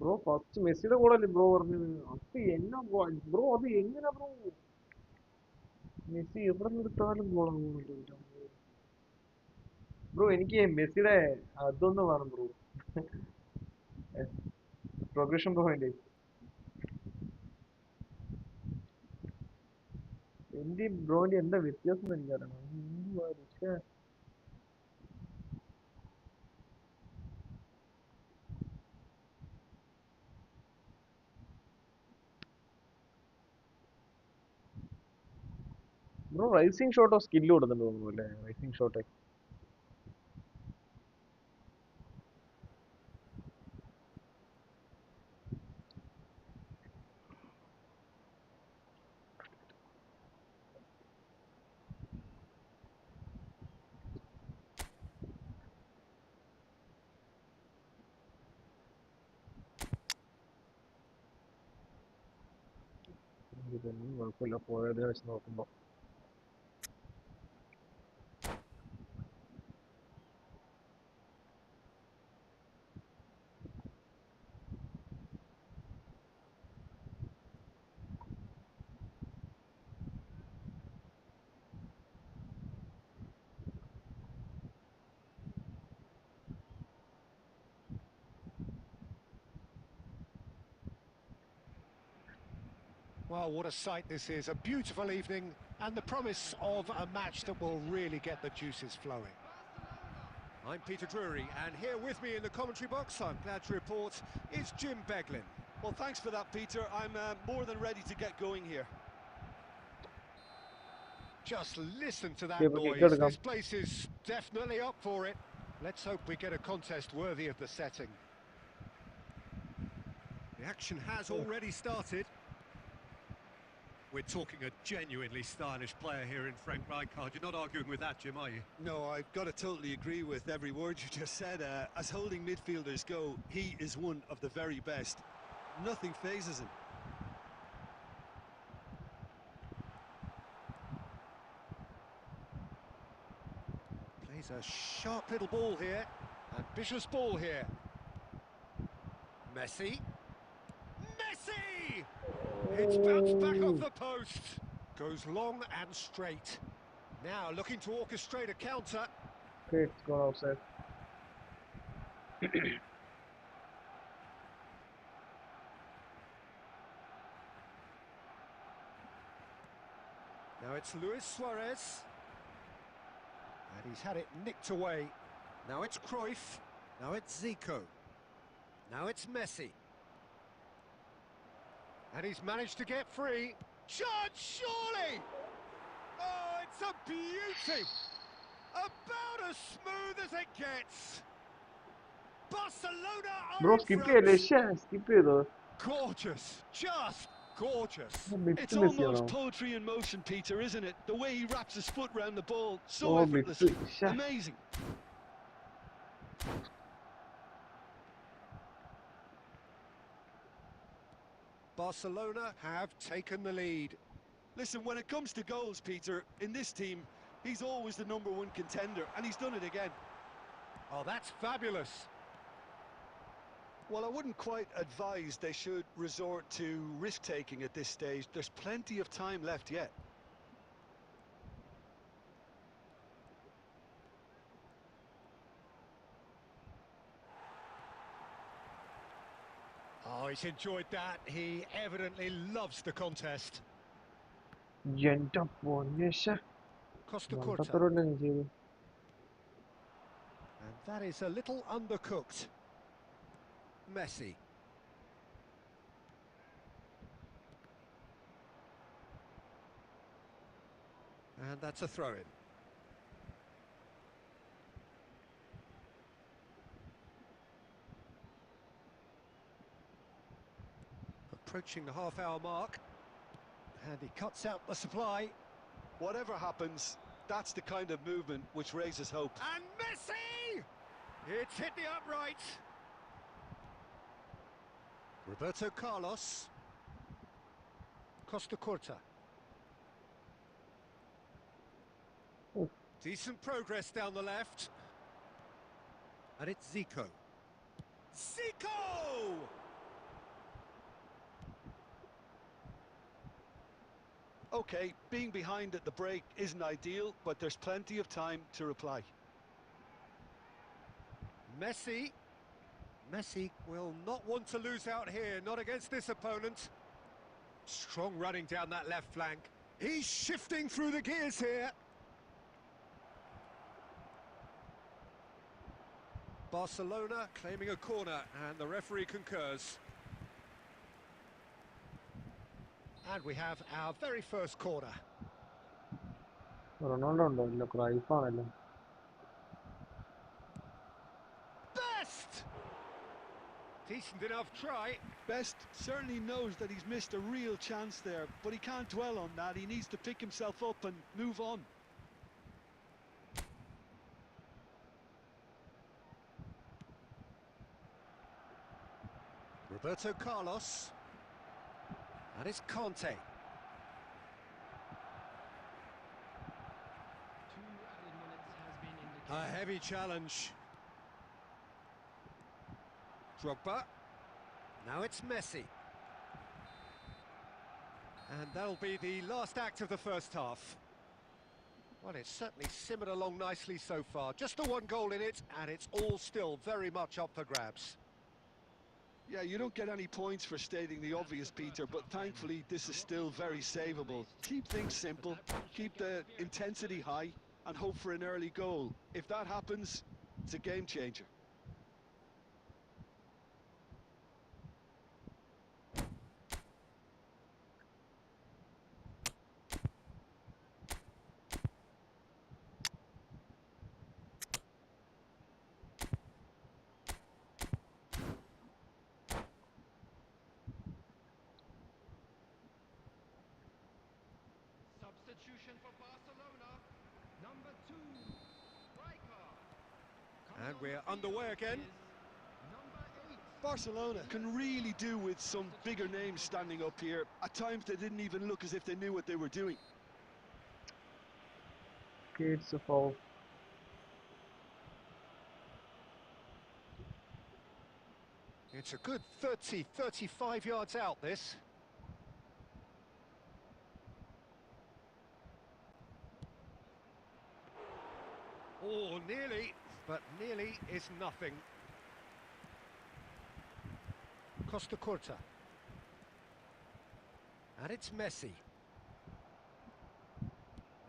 Bro first മെസ്സിയുടെ കൂടെ അല്ലേ bro പറഞ്ഞത്? അത് എന്നാ bro, അത് എങ്ങനെ ബ്രോ? മെസ്സി എവിടെ നിന്ന് എടുത്താലും ഗോളാണ് ബ്രോ. എനിക്ക് മെസ്സിയുടെ അതൊന്ന് വേണം ബ്രോ, പ്രോഗ്രഷൻ പോയിന്റ്. എന്റെ ബ്രോന്റെ എന്താ വ്യത്യാസം എന്ന് എനിക്കറിയണം. എന്തുവാ പക്ഷേ ബ്രോ റൈസിങ് ഷോട്ടോ സ്കില്ല് കൊടുത്തിട്ട് തോന്നുന്നു അല്ലേ? Rising shot. ഇതൊന്നും കുഴപ്പമില്ല, പോയതിനെ വെച്ച് നോക്കുമ്പോ. Well, what a sight this is. A beautiful evening and the promise of a match that will really get the juices flowing. I'm Peter Drury, and here with me in the commentary box, I'm glad to report, is Jim Beglin. Well, thanks for that, Peter. I'm more than ready to get going here. Just listen to that Yeah, but you noise. gotta This come. place is definitely up for it. Let's hope we get a contest worthy of the setting. The action has already started. We're talking a genuinely stylish player here in Frank Rijkaard. You're not arguing with that, Jim, are you? No, I've got to totally agree with every word you just said. As holding midfielders go, he is one of the very best. Nothing phases him. Plays a sharp little ball here. Ambitious ball here. Messi. Messi! It's bounced back off the post. Goes long and straight. Now looking to orchestrate a counter. Okay, it's gone outside. Now it's Luis Suarez. And he's had it nicked away. Now it's Cruyff. Now it's Zico. Now it's Messi. And he's managed to get free. Shot, surely! Oh, it's a beauty! About as smooth as it gets. Barcelona are Bro, in skip front. ചെയ്യല്ലേ? Skip ചെയ്തോ? Gorgeous, just gorgeous. It's Messi almost ആണോ? poetry in motion, Peter, isn't it? The way he wraps his foot round the ball so Oh, effortlessly. Messi. Amazing. Barcelona have taken the lead. Listen, when it comes to goals, Peter, in this team, he's always the #1 contender, and he's done it again. Oh, that's fabulous. Well, I wouldn't quite advise they should resort to risk-taking at this stage. There's plenty of time left yet. Oh, he's enjoyed that. He evidently loves the contest. എൻ്റെ പൊന്നേ, ശ്ശെ. Costa Curta. മണ്ടത്തരമല്ലേ നീ ചെയ്തത്? And that is a little undercooked. Messi. And that's a throw-in. Approaching the half-hour mark. And he cuts out the supply. Whatever happens, that's the kind of movement which raises hope. And Messi! It's hit the upright. Roberto Carlos. Costa Curta. Oh. Decent progress down the left. And it's Zico. Zico! Okay, being behind at the break isn't ideal, but there's plenty of time to reply. Messi. Messi will not want to lose out here, not against this opponent. Strong running down that left flank. He's shifting through the gears here. Barcelona claiming a corner, and the referee concurs. And we have our very first corner. Ronaldo ഉണ്ടോ? ഇല്ല, ക്രൈഫാണല്ലോ. Best! Decent enough try. Best certainly knows that he's missed a real chance there, but he can't dwell on that. He needs to pick himself up and move on. Roberto Carlos. And it's Conte. 2 added minutes has been indicated. A heavy challenge. Drogba. Now it's Messi. And that'll be the last act of the first half. Well, it's certainly simmered along nicely so far. Just the one goal in it, and it's all still very much up for grabs. Yeah, you don't get any points for stating the obvious, Peter, but thankfully this is still very savable. Keep things simple, keep the intensity high, and hope for an early goal. If that happens, it's a game changer. Substitution for Barcelona. Number 2, striker. And we're underway again. Number 8. Barcelona can really do with some bigger names standing up here. At times they didn't even look as if they knew what they were doing. Okay, it's a foul. It's a good 30, 35 yards out, this. Oh, nearly, but nearly is nothing. Costa Curta. And it's Messi.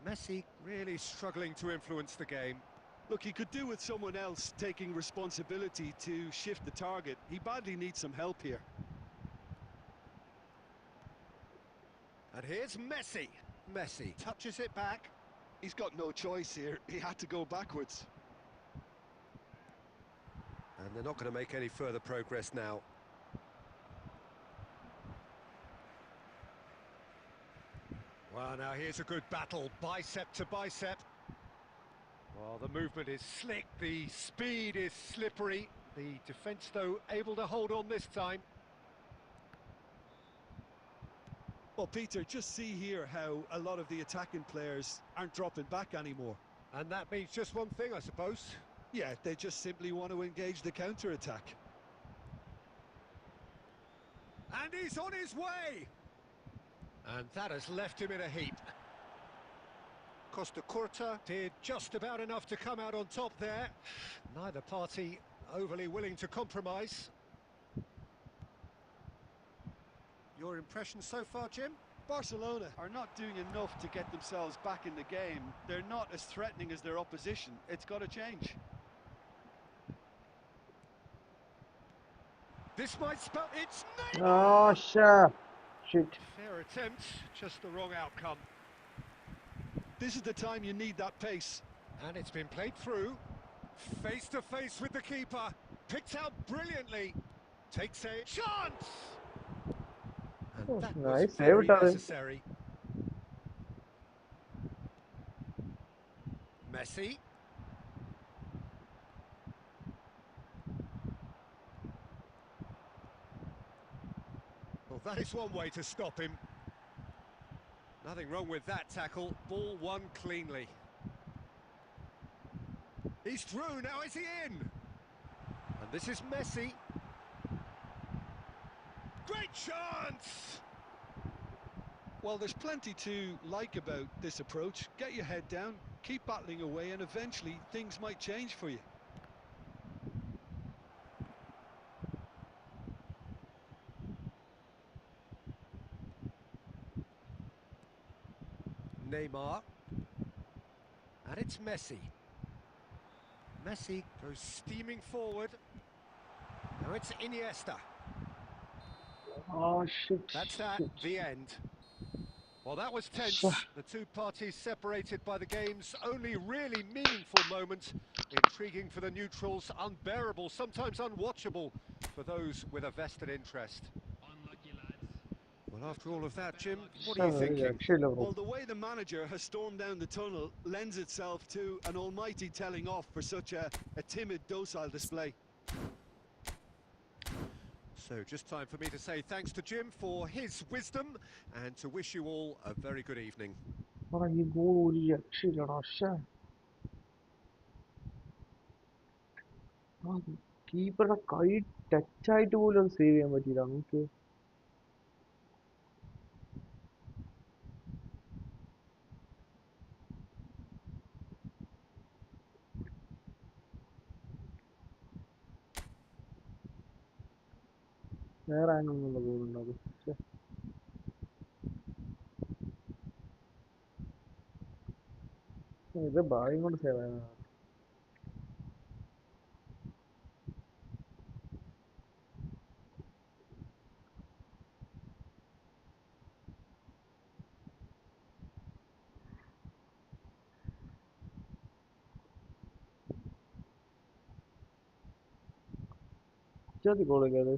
Messi really struggling to influence the game. Look, he could do with someone else taking responsibility to shift the target. He badly needs some help here. And here's Messi. Messi touches it back. He's got no choice here. He had to go backwards. And they're not going to make any further progress now. Well, now here's a good battle, bicep to bicep. Well, the movement is slick, the speed is slippery. The defence, though, able to hold on this time. Well, Peter, just see here how a lot of the attacking players aren't dropping back anymore. And that means just one thing, I suppose. Yeah, they just simply want to engage the counter-attack. And he's on his way! And that has left him in a heap. Costa Curta did just about enough to come out on top there. Neither party overly willing to compromise. Your impression so far, Jim? Barcelona are not doing enough to get themselves back in the game. They're not as threatening as their opposition. It's got to change. This might spell... It's Neymar! Oh, shit. Fair attempt, just the wrong outcome. This is the time you need that pace. And it's been played through. Face to face with the keeper. Picked out brilliantly. Takes a chance! And Oh, that nice. was very Save it, necessary. Messi. Well, that is one way to stop him. Nothing wrong with that tackle. Ball won cleanly. He's through, now is he in? And this is Messi. Great chance! Well, there's plenty to like about this approach. Get your head down, keep battling away, and eventually things might change for you. Neymar. And it's Messi. Messi goes steaming forward. Now it's Iniesta. Oh shit. That's at Shit. the end. Well, that was Sure. tense. The two parties separated by the game's only really meaningful moment. Intriguing for the neutrals, unbearable, sometimes unwatchable for those with a vested interest. Unlucky lads. Well, after all of that, Jim, what are Sure, you thinking? രക്ഷയില്ല bro. Well, the way the manager has stormed down the tunnel lends itself to an almighty telling off for such a timid, docile display. So just time for me to say thanks to Jim for his wisdom and to wish you all a very good evening. എടാ ഈ goal ഒരു രക്ഷയില്ലടാ. ശ്ശേ. കീപ്പറുടെ കൈ ടച്ചായിട്ട് പോലും അത് save ചെയ്യാൻ പറ്റിയില്ല നമുക്ക്. വേറെ ആംഗിൾ ഗോളുണ്ട് അത്. ഇത് ഭാഗ്യം കൊണ്ട് സേവ് ആയതാണ്. ഗോളൊക്കെ അത്.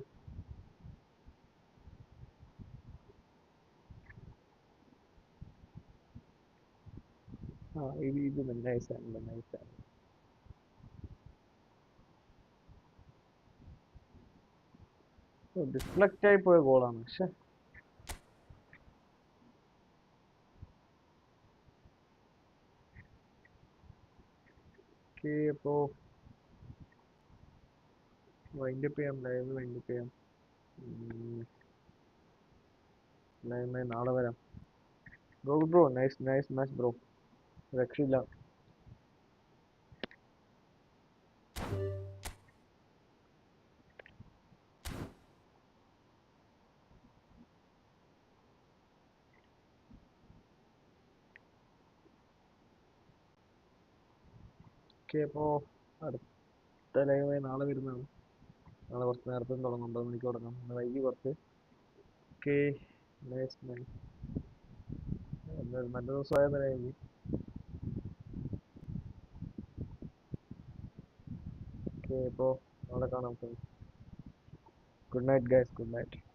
ഇത് നൈസാണ് നൈസാണ്. ഡിഫ്ലക്റ്റ് ആയി പോയ ഗോളാണ്. പക്ഷെ അപ്പോ വൈൻഡപ്പ് ചെയ്യാം. ലൈവ് വൈൻഡപ്പ് ചെയ്യാം. ലൈവ് നാളെ വരാം. Bro nice nice match bro. രക്ഷയില്ല. അപ്പോൾ അടുത്ത ലൈവ് നാളെ വരുന്നതാണ്. നാളെ കുറച്ച് നേരത്തെ തുടങ്ങും. 9 മണിക്ക് തുടങ്ങാം. ഇന്ന് വൈകി കുറച്ച്. Okay nice nice. നല്ല ദിവസമായെന്ന് കഴിഞ്ഞ്. ഓക്കെ അപ്പോൾ നാളെ കാണാം. Good night guys. Good night.